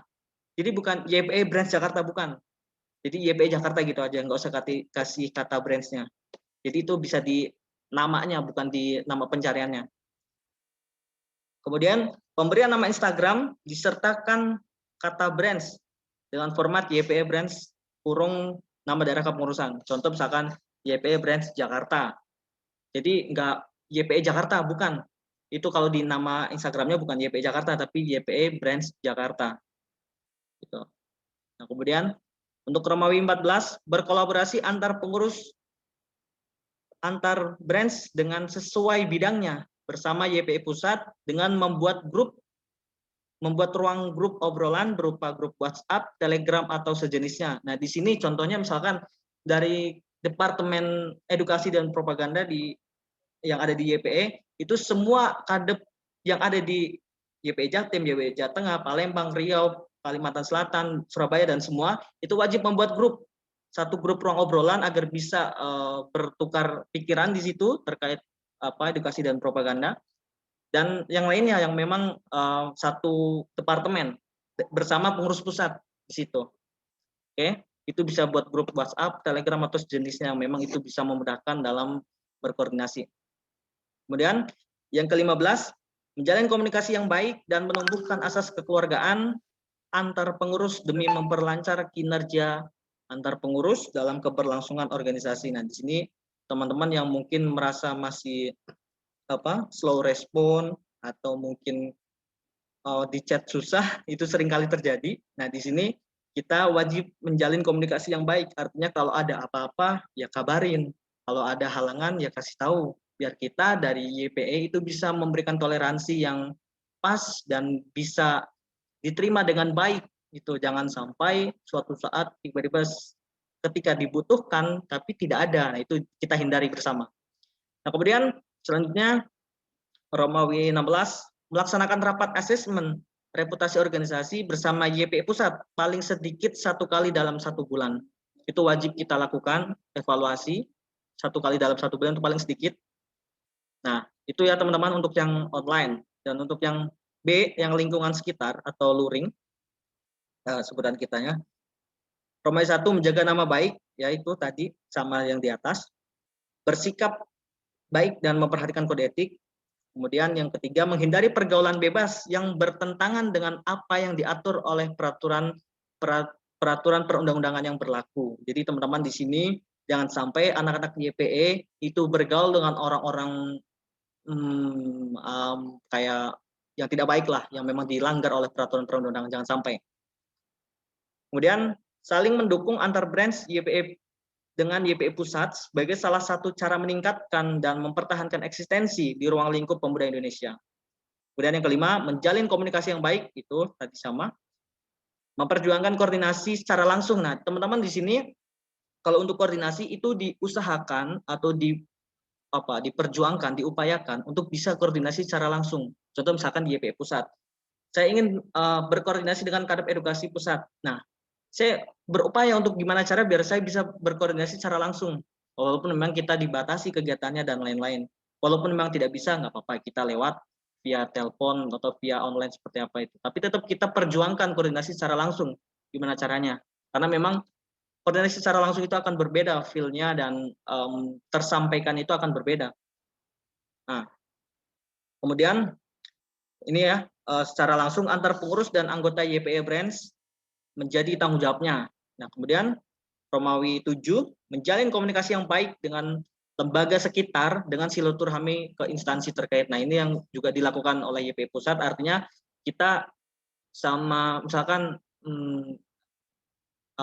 Jadi bukan YPE Branch Jakarta, bukan. Jadi YPE Jakarta gitu aja, nggak usah kasih kata branch-nya. Jadi itu bisa di namanya, bukan di nama pencariannya. Kemudian pemberian nama Instagram disertakan kata branch dengan format YPE Branch kurung nama daerah kepengurusan. Contoh misalkan YPE Branch Jakarta. Jadi enggak YPE Jakarta, bukan. Itu kalau di nama Instagramnya bukan YPE Jakarta, tapi YPE Branch Jakarta. Gitu. Nah, kemudian untuk Romawi 14, berkolaborasi antar pengurus antar branch dengan sesuai bidangnya bersama YPE Pusat dengan membuat ruang grup obrolan berupa grup WhatsApp, Telegram, atau sejenisnya. Nah, di sini contohnya misalkan dari Departemen Edukasi dan Propaganda yang ada di YPE, itu semua kadep yang ada di YPE Jatim, YPE Jawa Tengah, Palembang, Riau, Kalimantan Selatan, Surabaya, dan semua, itu wajib membuat satu grup ruang obrolan agar bisa bertukar pikiran di situ terkait edukasi dan propaganda. Dan yang lainnya yang memang satu departemen bersama pengurus pusat di situ. Oke, itu bisa buat grup WhatsApp, Telegram, atau sejenisnya yang memang itu bisa memudahkan dalam berkoordinasi. Kemudian yang ke-15, menjalin komunikasi yang baik dan menumbuhkan asas kekeluargaan antar pengurus demi memperlancar kinerja antar pengurus dalam keberlangsungan organisasi. Nah, di sini teman-teman yang mungkin merasa masih slow respon atau mungkin di chat susah, itu seringkali terjadi. Nah, di sini kita wajib menjalin komunikasi yang baik. Artinya kalau ada apa-apa ya kabarin, kalau ada halangan ya kasih tahu, biar kita dari YPE itu bisa memberikan toleransi yang pas dan bisa diterima dengan baik. Itu jangan sampai suatu saat tiba-tiba ketika dibutuhkan tapi tidak ada. Nah, itu kita hindari bersama. Nah, kemudian selanjutnya Romawi 16, melaksanakan rapat asesmen reputasi organisasi bersama YPE Pusat paling sedikit 1 kali dalam 1 bulan. Itu wajib kita lakukan evaluasi 1 kali dalam 1 bulan, itu paling sedikit. Nah, itu ya teman-teman untuk yang online. Dan untuk yang B, yang lingkungan sekitar atau luring, sebutan kitanya. Romawi 1, menjaga nama baik, yaitu tadi sama yang di atas. Bersikap baik dan memperhatikan kode etik. Kemudian yang ketiga, menghindari pergaulan bebas yang bertentangan dengan apa yang diatur oleh peraturan perundang-undangan yang berlaku. Jadi teman-teman di sini jangan sampai anak-anak YPE itu bergaul dengan orang-orang kayak yang tidak baik lah, yang memang dilanggar oleh peraturan perundang-undangan, jangan sampai. Kemudian saling mendukung antar branch YPE dengan YPE Pusat sebagai salah satu cara meningkatkan dan mempertahankan eksistensi di ruang lingkup pemuda Indonesia. Kemudian yang kelima, menjalin komunikasi yang baik, itu tadi sama. Memperjuangkan koordinasi secara langsung. Nah, teman-teman di sini kalau untuk koordinasi itu diusahakan atau diperjuangkan, diupayakan untuk bisa koordinasi secara langsung. Contoh misalkan di YPE Pusat. Saya ingin berkoordinasi dengan Kadep Edukasi Pusat. Nah, saya berupaya untuk gimana cara biar saya bisa berkoordinasi secara langsung. Walaupun memang kita dibatasi kegiatannya dan lain-lain. Walaupun memang tidak bisa, nggak apa-apa, kita lewat via telepon atau via online seperti apa itu. Tapi tetap kita perjuangkan koordinasi secara langsung. Gimana caranya? Karena memang koordinasi secara langsung itu akan berbeda feel-nya dan tersampaikan itu akan berbeda. Nah, kemudian ini ya, secara langsung antar pengurus dan anggota YPE Branch menjadi tanggung jawabnya. Nah, kemudian Romawi 7, menjalin komunikasi yang baik dengan lembaga sekitar dengan silaturahmi ke instansi terkait. Nah, ini yang juga dilakukan oleh YPE Pusat, artinya kita sama misalkan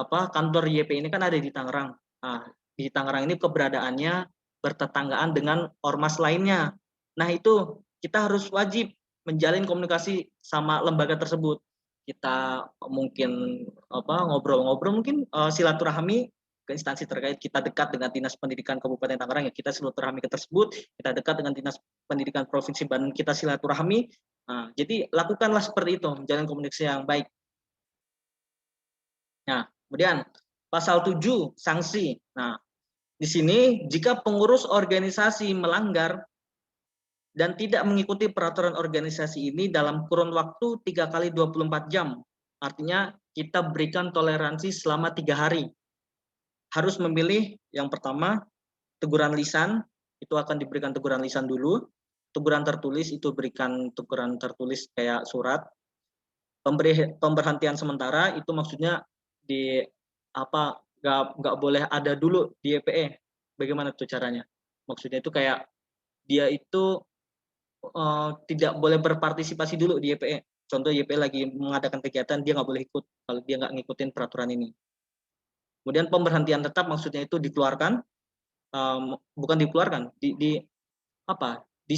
kantor YP ini kan ada di Tangerang. Nah, di Tangerang ini keberadaannya bertetanggaan dengan ormas lainnya. Nah, itu kita harus wajib menjalin komunikasi sama lembaga tersebut. Kita mungkin ngobrol-ngobrol, mungkin silaturahmi ke instansi terkait. Kita dekat dengan Dinas Pendidikan Kabupaten Tangerang, ya kita silaturahmi ke tersebut. Kita dekat dengan Dinas Pendidikan Provinsi Bandung, kita silaturahmi. Nah, jadi lakukanlah seperti itu, menjalin komunikasi yang baik. Nah, kemudian pasal 7 sanksi. Nah, di sini jika pengurus organisasi melanggar dan tidak mengikuti peraturan organisasi ini dalam kurun waktu 3 kali 24 jam, artinya kita berikan toleransi selama 3 hari. Harus memilih yang pertama teguran lisan, itu akan diberikan teguran lisan dulu. Teguran tertulis itu berikan teguran tertulis kayak surat. Pemberhentian sementara itu maksudnya nggak boleh ada dulu di YPE. Bagaimana tuh caranya? Maksudnya itu kayak dia itu tidak boleh berpartisipasi dulu di YPE. Contoh YPE lagi mengadakan kegiatan, dia nggak boleh ikut kalau dia nggak ngikutin peraturan ini. Kemudian pemberhentian tetap maksudnya itu dikeluarkan, bukan dikeluarkan, di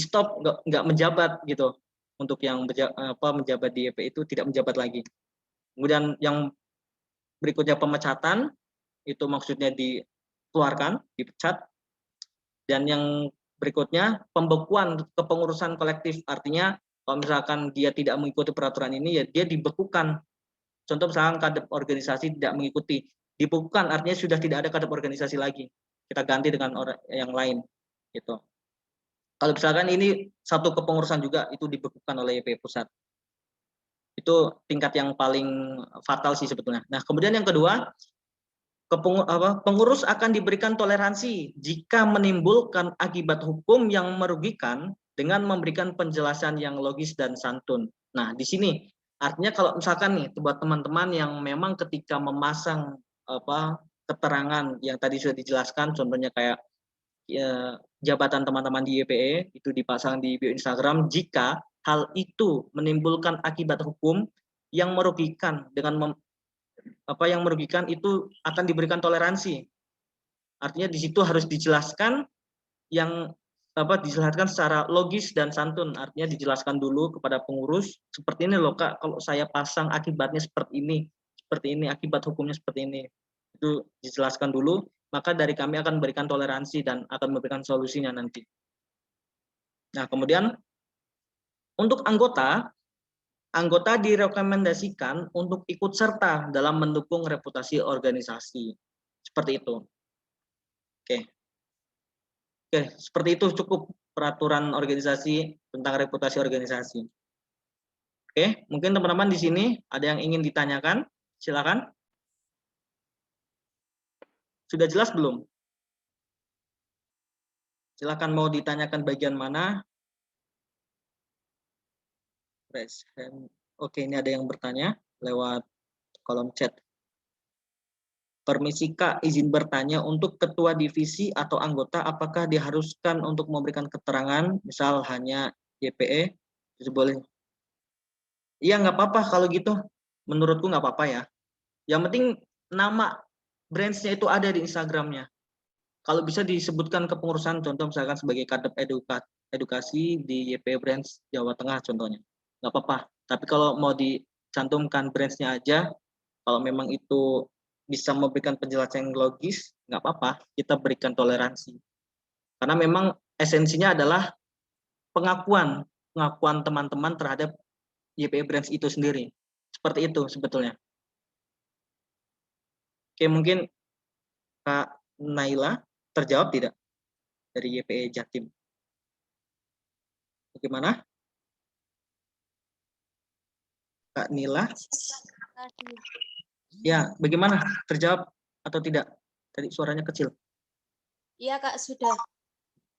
stop, nggak menjabat gitu. Untuk yang menjabat di YPE itu tidak menjabat lagi. Kemudian yang berikutnya pemecatan, itu maksudnya dikeluarkan, dipecat. Dan yang berikutnya pembekuan kepengurusan kolektif, artinya kalau misalkan dia tidak mengikuti peraturan ini, ya dia dibekukan. Contoh misalkan kadep organisasi tidak mengikuti, dibekukan artinya sudah tidak ada kadep organisasi lagi. Kita ganti dengan orang yang lain, gitu. Kalau misalkan ini satu kepengurusan juga, itu dibekukan oleh YPE pusat. Itu tingkat yang paling fatal sih sebetulnya. Nah, kemudian yang kedua, pengurus akan diberikan toleransi jika menimbulkan akibat hukum yang merugikan dengan memberikan penjelasan yang logis dan santun. Nah, di sini artinya kalau misalkan nih buat teman-teman yang memang ketika memasang keterangan yang tadi sudah dijelaskan, contohnya kayak jabatan teman-teman di YPE itu dipasang di bio Instagram, jika hal itu menimbulkan akibat hukum yang merugikan yang merugikan, itu akan diberikan toleransi. Artinya di situ harus dijelaskan dijelaskan secara logis dan santun. Artinya dijelaskan dulu kepada pengurus, seperti ini loh Kak, kalau saya pasang akibatnya seperti ini, akibat hukumnya seperti ini. Itu dijelaskan dulu, maka dari kami akan memberikan toleransi dan akan memberikan solusinya nanti. Nah, kemudian untuk anggota direkomendasikan untuk ikut serta dalam mendukung reputasi organisasi. Seperti itu. Oke, seperti itu cukup peraturan organisasi tentang reputasi organisasi. Oke, mungkin teman-teman di sini ada yang ingin ditanyakan, silakan. Sudah jelas belum? Silakan mau ditanyakan bagian mana? Oke, ini ada yang bertanya lewat kolom chat. Permisi Kak, izin bertanya, untuk ketua divisi atau anggota apakah diharuskan untuk memberikan keterangan, misal hanya YPE, itu boleh? Iya, nggak apa-apa kalau gitu. Menurutku nggak apa-apa ya. Yang penting nama branch-nya itu ada di Instagramnya. Kalau bisa disebutkan kepengurusan, contoh misalkan sebagai kadep edukasi di YPE branch Jawa Tengah contohnya. Nggak apa-apa. Tapi kalau mau dicantumkan branch-nya aja, kalau memang itu bisa memberikan penjelasan yang logis, nggak apa-apa, kita berikan toleransi. Karena memang esensinya adalah pengakuan teman-teman terhadap YPE branch itu sendiri. Seperti itu sebetulnya. Oke, mungkin Kak Naila terjawab tidak dari YPE Jatim? Bagaimana? Kak Nila? Ya, bagaimana? Terjawab atau tidak? Tadi suaranya kecil. Iya Kak, sudah.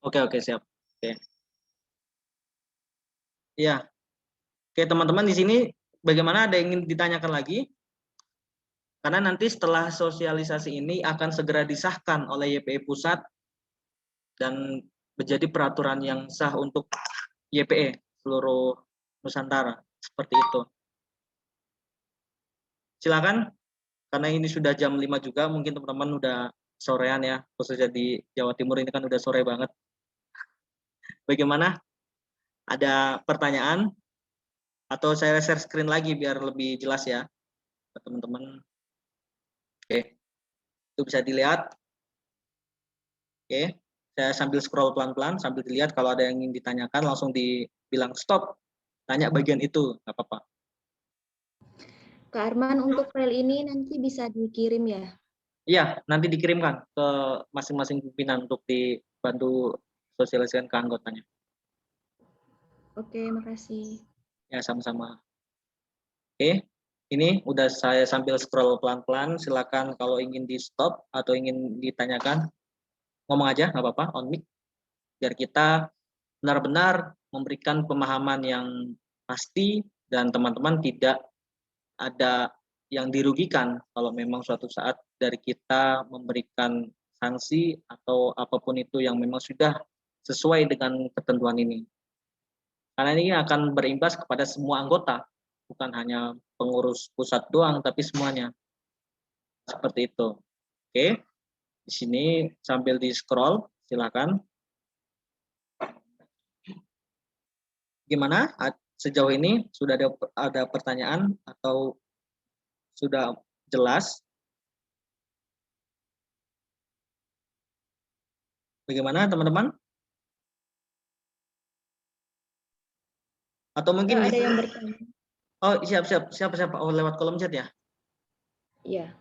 Oke, siap. Oke. Ya. Oke, teman-teman di sini bagaimana, ada yang ingin ditanyakan lagi? Karena nanti setelah sosialisasi ini akan segera disahkan oleh YPE Pusat dan menjadi peraturan yang sah untuk YPE seluruh Nusantara. Seperti itu. Silakan karena ini sudah jam 5 juga, mungkin teman-teman udah sorean ya, khususnya di Jawa Timur ini kan udah sore banget. Bagaimana? Ada pertanyaan? Atau saya share screen lagi biar lebih jelas ya, teman-teman. Oke, itu bisa dilihat. Oke, saya sambil scroll pelan-pelan, sambil dilihat kalau ada yang ingin ditanyakan langsung dibilang stop, tanya bagian itu, nggak apa-apa. Kak Arman, untuk file ini nanti bisa dikirim ya? Iya, nanti dikirimkan ke masing-masing pimpinan untuk dibantu sosialisasikan ke anggotanya. Oke, makasih. Ya, sama-sama. Oke, ini udah saya sambil scroll pelan-pelan. Silakan kalau ingin di stop atau ingin ditanyakan, ngomong aja, nggak apa-apa, on mic. Biar kita benar-benar memberikan pemahaman yang pasti dan teman-teman tidak ada yang dirugikan kalau memang suatu saat dari kita memberikan sanksi atau apapun itu yang memang sudah sesuai dengan ketentuan ini. Karena ini akan berimbas kepada semua anggota, bukan hanya pengurus pusat doang, tapi semuanya. Seperti itu. Oke, di sini sambil di scroll, silakan. Gimana? Sejauh ini sudah ada pertanyaan atau sudah jelas? Bagaimana teman-teman? Atau mungkin ada yang bertanya. Oh, siapa? Oh, lewat kolom chat ya? Iya.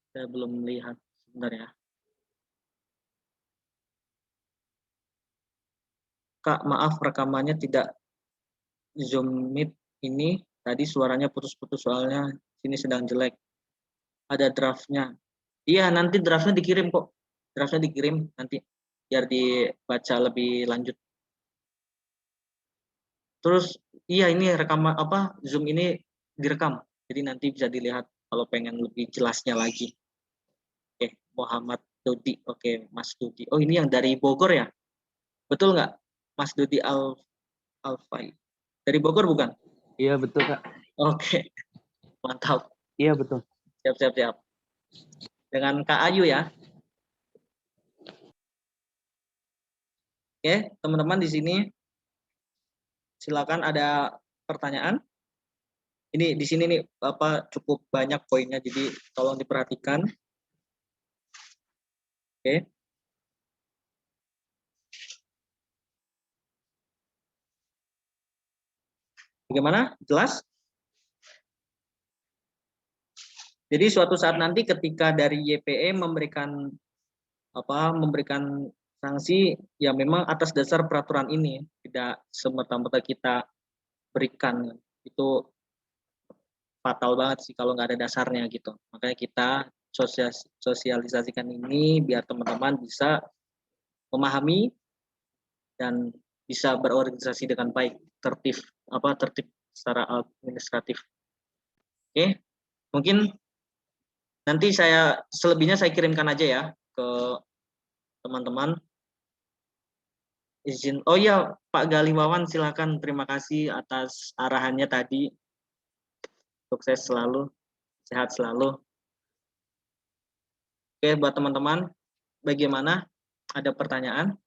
Saya belum melihat sebentar ya. Kak, maaf rekamannya tidak Zoom Meet ini tadi suaranya putus-putus soalnya sini sedang jelek. Ada draftnya. Iya, nanti draftnya dikirim kok. Draftnya dikirim nanti biar dibaca lebih lanjut. Terus iya ini rekaman Zoom ini direkam. Jadi nanti bisa dilihat kalau pengen lebih jelasnya lagi. Oke, Muhammad Dodi. Oke, Mas Dodi. Oh, ini yang dari Bogor ya? Betul nggak? Mas Dodi Alfai. Dari Bogor bukan? Iya, betul, Kak. Oke. Mantap. Iya, betul. Siap. Dengan Kak Ayu ya. Oke, teman-teman di sini silakan ada pertanyaan. Ini di sini nih cukup banyak poinnya, jadi tolong diperhatikan. Oke. Bagaimana? Jelas? Jadi suatu saat nanti ketika dari YPE memberikan sanksi ya memang atas dasar peraturan ini, tidak semata-mata kita berikan. Itu fatal banget sih kalau nggak ada dasarnya gitu. Makanya kita sosialisasikan ini biar teman-teman bisa memahami dan bisa berorganisasi dengan baik, tertib secara administratif. Oke, mungkin nanti selebihnya saya kirimkan aja ya ke teman-teman. Izin. Oh ya, Pak Galiwawan silakan. Terima kasih atas arahannya tadi. Sukses selalu, sehat selalu. Oke, buat teman-teman, bagaimana? Ada pertanyaan?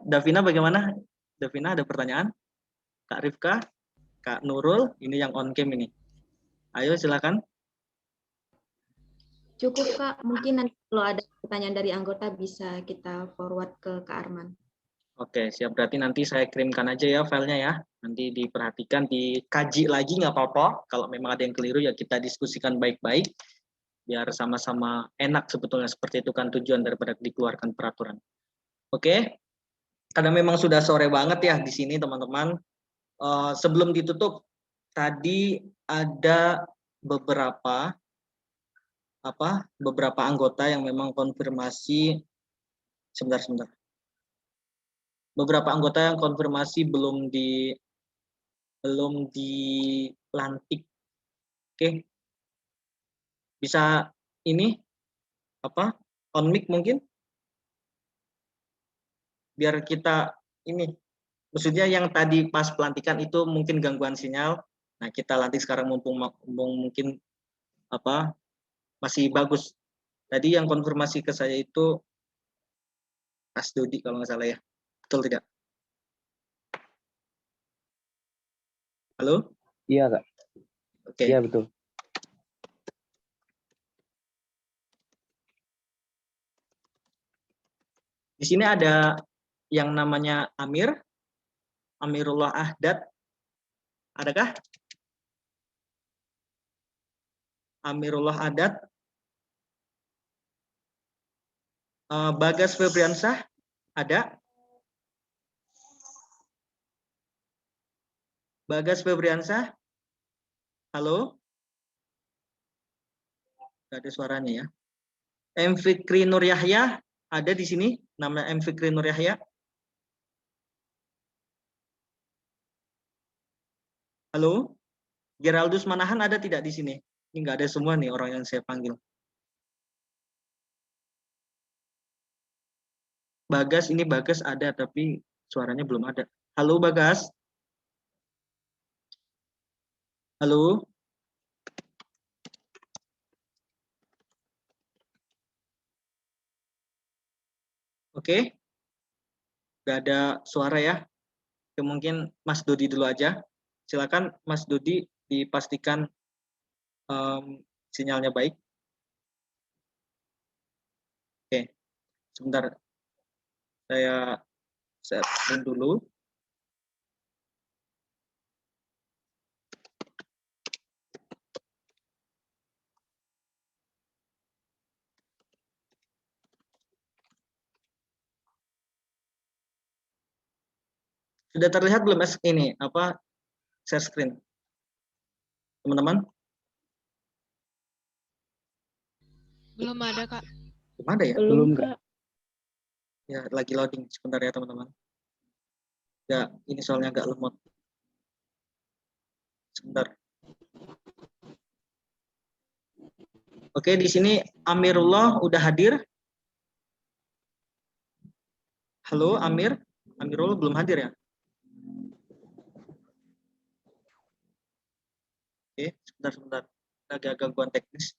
Davina bagaimana? Davina ada pertanyaan? Kak Rifka, Kak Nurul, ini yang on cam ini. Ayo silakan. Cukup Kak, mungkin nanti kalau ada pertanyaan dari anggota bisa kita forward ke Kak Arman. Oke, siap. Berarti nanti saya kirimkan aja ya filenya ya. Nanti diperhatikan, dikaji lagi nggak apa-apa. Kalau memang ada yang keliru ya kita diskusikan baik-baik. Biar sama-sama enak sebetulnya, seperti itu kan tujuan daripada dikeluarkan peraturan. Oke, karena memang sudah sore banget ya di sini teman-teman. Sebelum ditutup, tadi ada beberapa anggota yang memang konfirmasi. Sebentar. Beberapa anggota yang konfirmasi belum dilantik. Oke. Bisa ini on mic mungkin? Biar kita ini, maksudnya yang tadi pas pelantikan itu mungkin gangguan sinyal, Nah, kita lantik sekarang mumpung mungkin masih bagus. Tadi yang konfirmasi ke saya itu Mas Dodi kalau nggak salah ya. Betul tidak? Halo? Iya, Kak. Oke. Iya, betul. Di sini ada yang namanya Amir, Amirullah Ahdad. Adakah? Amirullah Ahdad. Bagas Febriansah, ada? Bagas Febriansah? Halo? Gak ada suaranya ya. M. Fikri Nur Yahya, ada di sini? Namanya M. Fikri Nur Yahya? Halo? Geraldus Manahan ada tidak di sini? Ini nggak ada semua nih orang yang saya panggil. Bagas, ini Bagas ada tapi suaranya belum ada. Halo Bagas? Halo? Oke? Nggak ada suara ya? Oke, mungkin Mas Dodi dulu aja. Silakan Mas Dodi dipastikan sinyalnya baik. Oke, sebentar. Saya setting dulu. Sudah terlihat belum ini share screen? Teman-teman? Belum ada, Kak. Belum ada ya? Belum, Kak. Ya, lagi loading. Sebentar ya, teman-teman. Ya, ini soalnya agak lemot. Sebentar. Oke, di sini Amirullah udah hadir. Halo, Amir. Amirullah belum hadir ya? Oke, sebentar. Agak gangguan teknis.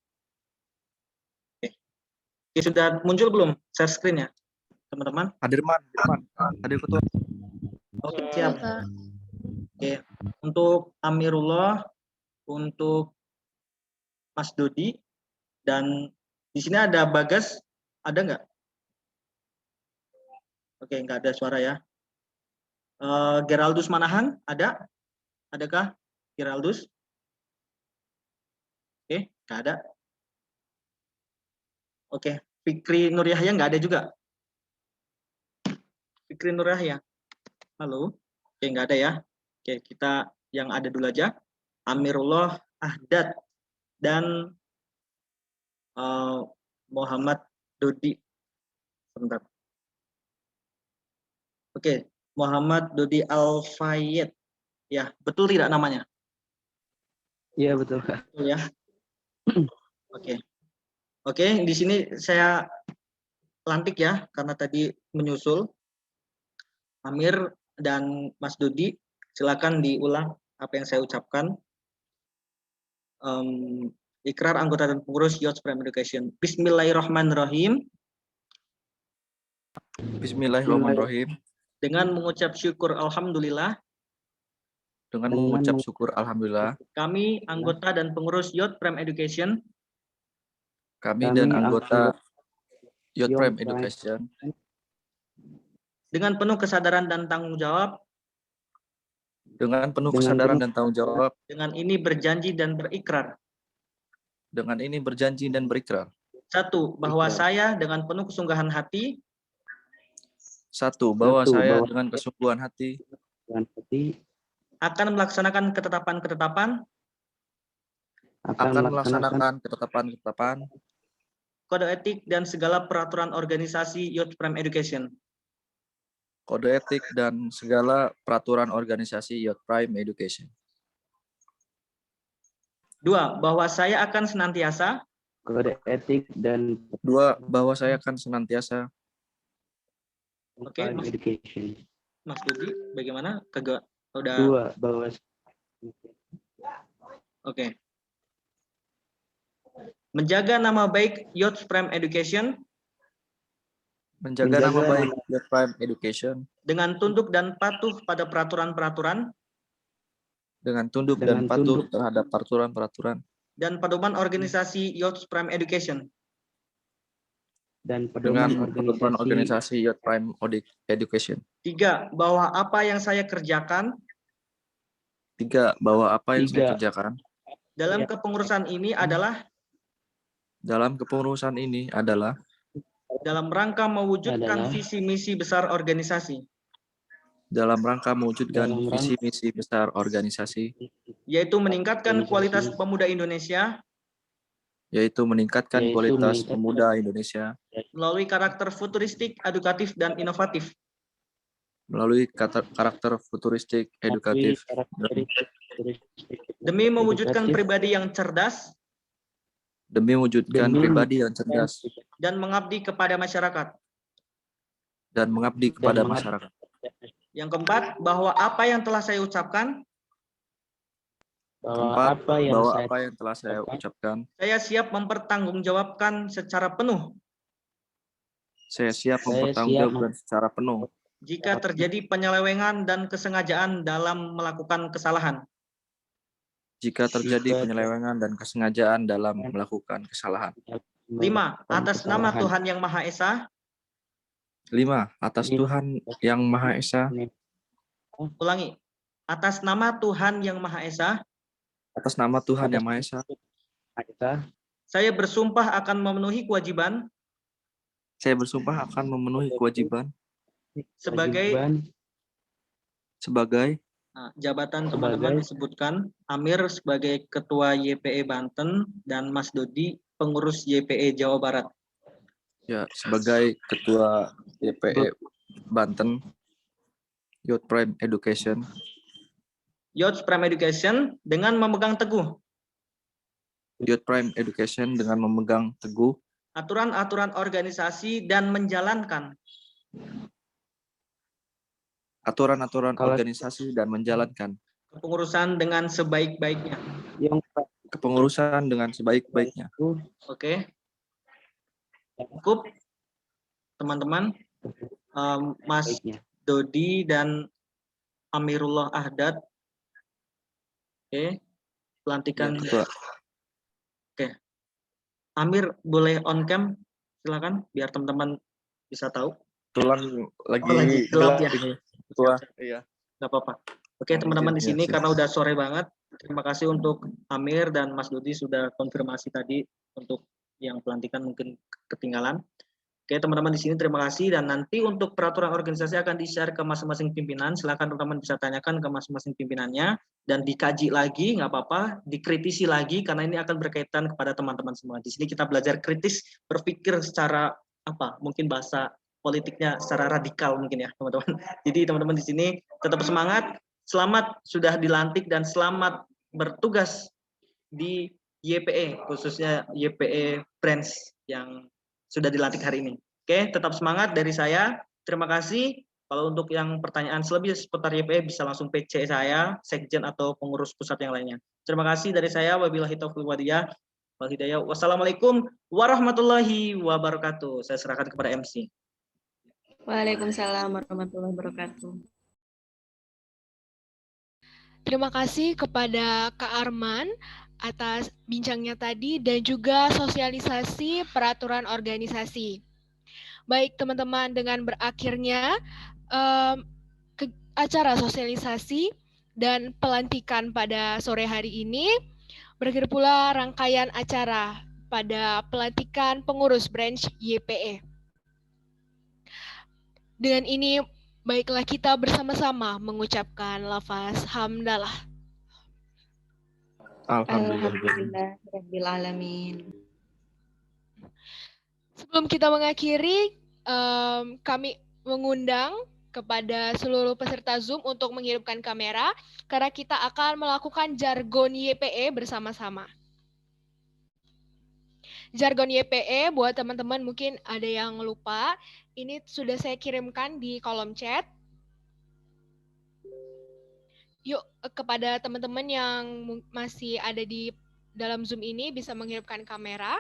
Oke, sudah muncul belum share screen ya, teman-teman? Hadir, Man. Hadir ketua. Oke, siap. Oke, untuk Amirullah, untuk Mas Dodi, dan di sini ada Bagas, ada nggak? Oke, nggak ada suara ya. Geraldus Manahan, ada? Adakah Geraldus? Oke, nggak ada. Oke, Fikri Nur Yahya nggak ada juga? Fikri Nur Yahya, halo? Oke, nggak ada ya. Oke, kita yang ada dulu aja. Amirullah Ahdad dan Muhammad Dodi. Sebentar. Oke, Muhammad Dodi Al-Fayed. Ya, betul tidak namanya? Iya, betul, Kak. Betul ya. Oke, di sini saya lantik ya, karena tadi menyusul. Amir dan Mas Dodi, silakan diulang apa yang saya ucapkan. Ikrar anggota dan pengurus Youth Prime Education. Bismillahirrahmanirrahim. Bismillahirrahmanirrahim. Dengan mengucap syukur alhamdulillah. Dengan mengucap syukur alhamdulillah. Kami anggota dan pengurus Youth Prime Education. Kami dan anggota Youth Prime Education. Dengan penuh kesadaran dan tanggung jawab. Dengan penuh kesadaran dan tanggung jawab. Dengan ini berjanji dan berikrar. Dengan ini berjanji dan berikrar. 1. Bahwa saya dengan penuh kesungguhan hati. 1. Bahwa saya dengan kesungguhan hati. Akan melaksanakan ketetapan-ketetapan. Akan melaksanakan ketetapan-ketetapan. Kode etik dan segala peraturan organisasi Youth Prime Education. Kode etik dan segala peraturan organisasi Youth Prime Education. 2. Bahwa saya akan senantiasa. Kode etik dan 2. Bahwa saya akan senantiasa. Oke, Mas Dodi, bagaimana? Udah. 2. Bahwa Oke. Menjaga nama baik Youth Prime Education Menjaga nama baik Youth Prime Education dengan tunduk dan patuh pada peraturan-peraturan dengan tunduk dan patuh terhadap peraturan-peraturan dan pedoman organisasi Youth Prime Education dan dengan pedoman organisasi organisasi Youth Prime Education. 3. Bahwa apa yang saya kerjakan 3. Bahwa apa yang saya kerjakan dalam kepengurusan ini adalah dalam rangka mewujudkan visi misi besar organisasi. Dalam rangka mewujudkan visi misi besar organisasi, yaitu meningkatkan kualitas pemuda Indonesia, melalui karakter futuristik, edukatif, dan inovatif. Demi mewujudkan pribadi yang cerdas, dan mengabdi kepada masyarakat. Yang keempat, bahwa apa yang telah saya ucapkan, saya siap mempertanggungjawabkan secara penuh. Jika terjadi penyelewengan dan kesengajaan dalam melakukan kesalahan. 5. Atas nama Tuhan Yang Maha Esa. 5. Atas Tuhan Yang Maha Esa. Ulangi. Atas nama Tuhan Yang Maha Esa. Atas nama Tuhan Yang Maha Esa. Saya bersumpah akan memenuhi kewajiban. Sebagai jabatan teman-teman disebutkan Amir sebagai Ketua YPE Banten dan Mas Dodi pengurus YPE Jawa Barat. Ya, sebagai Ketua YPE Banten, Youth Prime Education. Youth Prime Education dengan memegang teguh. Aturan-aturan organisasi dan menjalankan. Kepengurusan dengan sebaik-baiknya. Oke. Cukup, teman-teman. Mas Dodi dan Amirullah Ahdad. Oke. Pelantikan. Oke. Amir boleh on cam, silakan biar teman-teman bisa tahu. Lagi gelap ya. Iya. Nggak apa-apa. Oke, teman-teman di sini karena udah sore banget. Terima kasih untuk Amir dan Mas Dodi sudah konfirmasi tadi untuk yang pelantikan mungkin ketinggalan. Oke, teman-teman di sini terima kasih, dan nanti untuk peraturan organisasi akan di-share ke masing-masing pimpinan. Silakan teman-teman bisa tanyakan ke masing-masing pimpinannya dan dikaji lagi, nggak apa-apa, dikritisi lagi karena ini akan berkaitan kepada teman-teman semua. Di sini kita belajar kritis, berpikir secara mungkin bahasa politiknya secara radikal mungkin ya, teman-teman. Jadi teman-teman di sini tetap semangat, selamat sudah dilantik dan selamat bertugas di YPE, khususnya YPE Branch yang sudah dilantik hari ini. Oke, tetap semangat dari saya. Terima kasih. Kalau untuk yang pertanyaan selebih seputar YPE bisa langsung PC saya, sekjen atau pengurus pusat yang lainnya. Terima kasih dari saya. Wabillahi taufiq wal hidayah. Wassalamualaikum warahmatullahi wabarakatuh. Saya serahkan kepada MC. Waalaikumsalam warahmatullahi wabarakatuh. Terima kasih kepada Kak Arman atas bincangnya tadi dan juga sosialisasi peraturan organisasi. Baik teman-teman, dengan berakhirnya acara sosialisasi dan pelantikan pada sore hari ini, berakhir pula rangkaian acara pada pelantikan pengurus branch YPE. Dengan ini, baiklah kita bersama-sama mengucapkan lafaz hamdalah. Alhamdulillahirrahmanirrahim. Sebelum kita mengakhiri, kami mengundang kepada seluruh peserta Zoom untuk menghidupkan kamera karena kita akan melakukan jargon YPE bersama-sama. Jargon YPE buat teman-teman mungkin ada yang lupa, ini sudah saya kirimkan di kolom chat. Yuk, kepada teman-teman yang masih ada di dalam Zoom ini bisa menghidupkan kamera.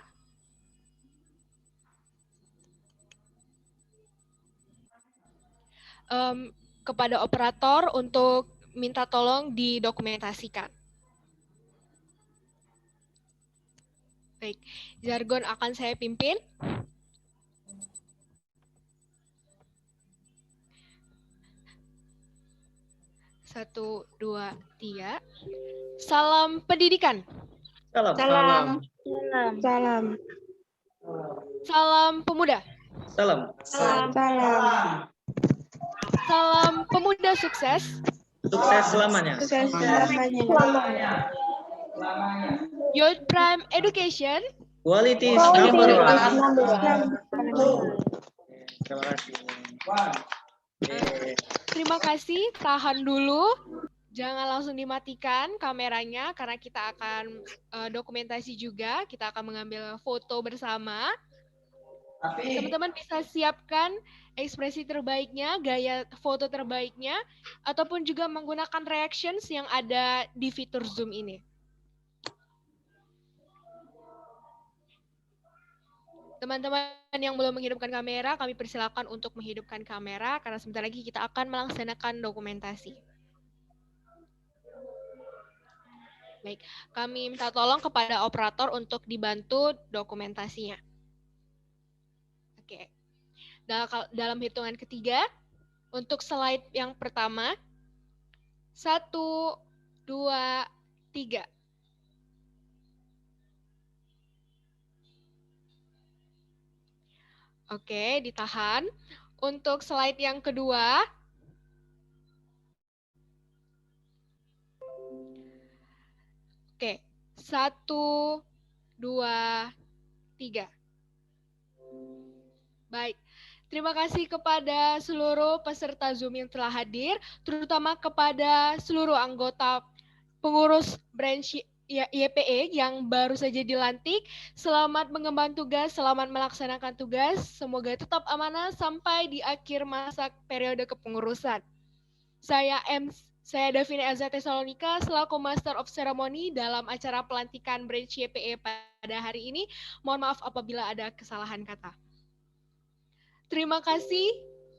Kepada operator untuk minta tolong didokumentasikan. Baik, jargon akan saya pimpin. Satu, dua, tiga. Salam pendidikan. Salam. Salam. Salam. Salam pemuda. Salam. Salam. Salam pemuda sukses. Sukses selamanya. Sukses selamanya. Youth Prime Education. Quality is number one. Terima kasih. Terima kasih. Tahan dulu. Jangan langsung dimatikan kameranya karena kita akan dokumentasi juga. Kita akan mengambil foto bersama. Teman-teman bisa siapkan ekspresi terbaiknya, gaya foto terbaiknya, ataupun juga menggunakan reactions yang ada di fitur Zoom ini. Teman-teman yang belum menghidupkan kamera, kami persilakan untuk menghidupkan kamera karena sebentar lagi kita akan melaksanakan dokumentasi. Baik, kami minta tolong kepada operator untuk dibantu dokumentasinya. Oke. Dalam hitungan ketiga, untuk slide yang pertama, 1, 2, 3. Oke, ditahan. Untuk slide yang kedua. Oke, 1, 2, 3. Baik, terima kasih kepada seluruh peserta Zoom yang telah hadir, terutama kepada seluruh anggota pengurus branch YPE yang baru saja dilantik. Selamat mengemban tugas, selamat melaksanakan tugas. Semoga tetap amanah sampai di akhir masa periode kepengurusan. Saya Davina Elza Tesalonika selaku Master of Ceremony dalam acara pelantikan branch YPE pada hari ini. Mohon maaf apabila ada kesalahan kata. Terima kasih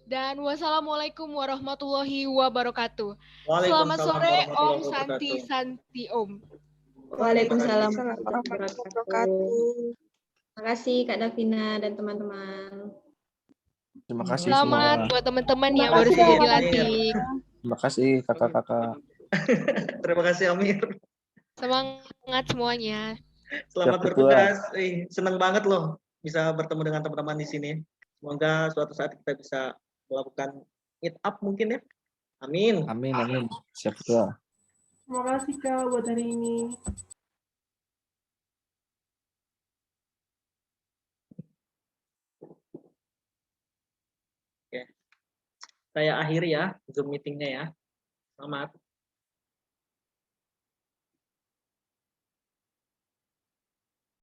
dan wassalamualaikum warahmatullahi wabarakatuh. Selamat sore, Om Santi Om. Waalaikumsalam warahmatullahi wabarakatuh. Terima kasih Kak Davina dan teman-teman. Terima kasih Selamat semua. buat teman-teman yang baru saja dilantik. Terima kasih kakak-kakak. Terima kasih Amir. Semangat semuanya. Selamat bertugas. Senang banget loh bisa bertemu dengan teman-teman di sini. Semoga suatu saat kita bisa melakukan meet up mungkin ya. Amin. Amin, amin. Siap betul. Terima kasih Kak buat hari ini. Oke. Saya akhiri ya Zoom meetingnya ya. Selamat.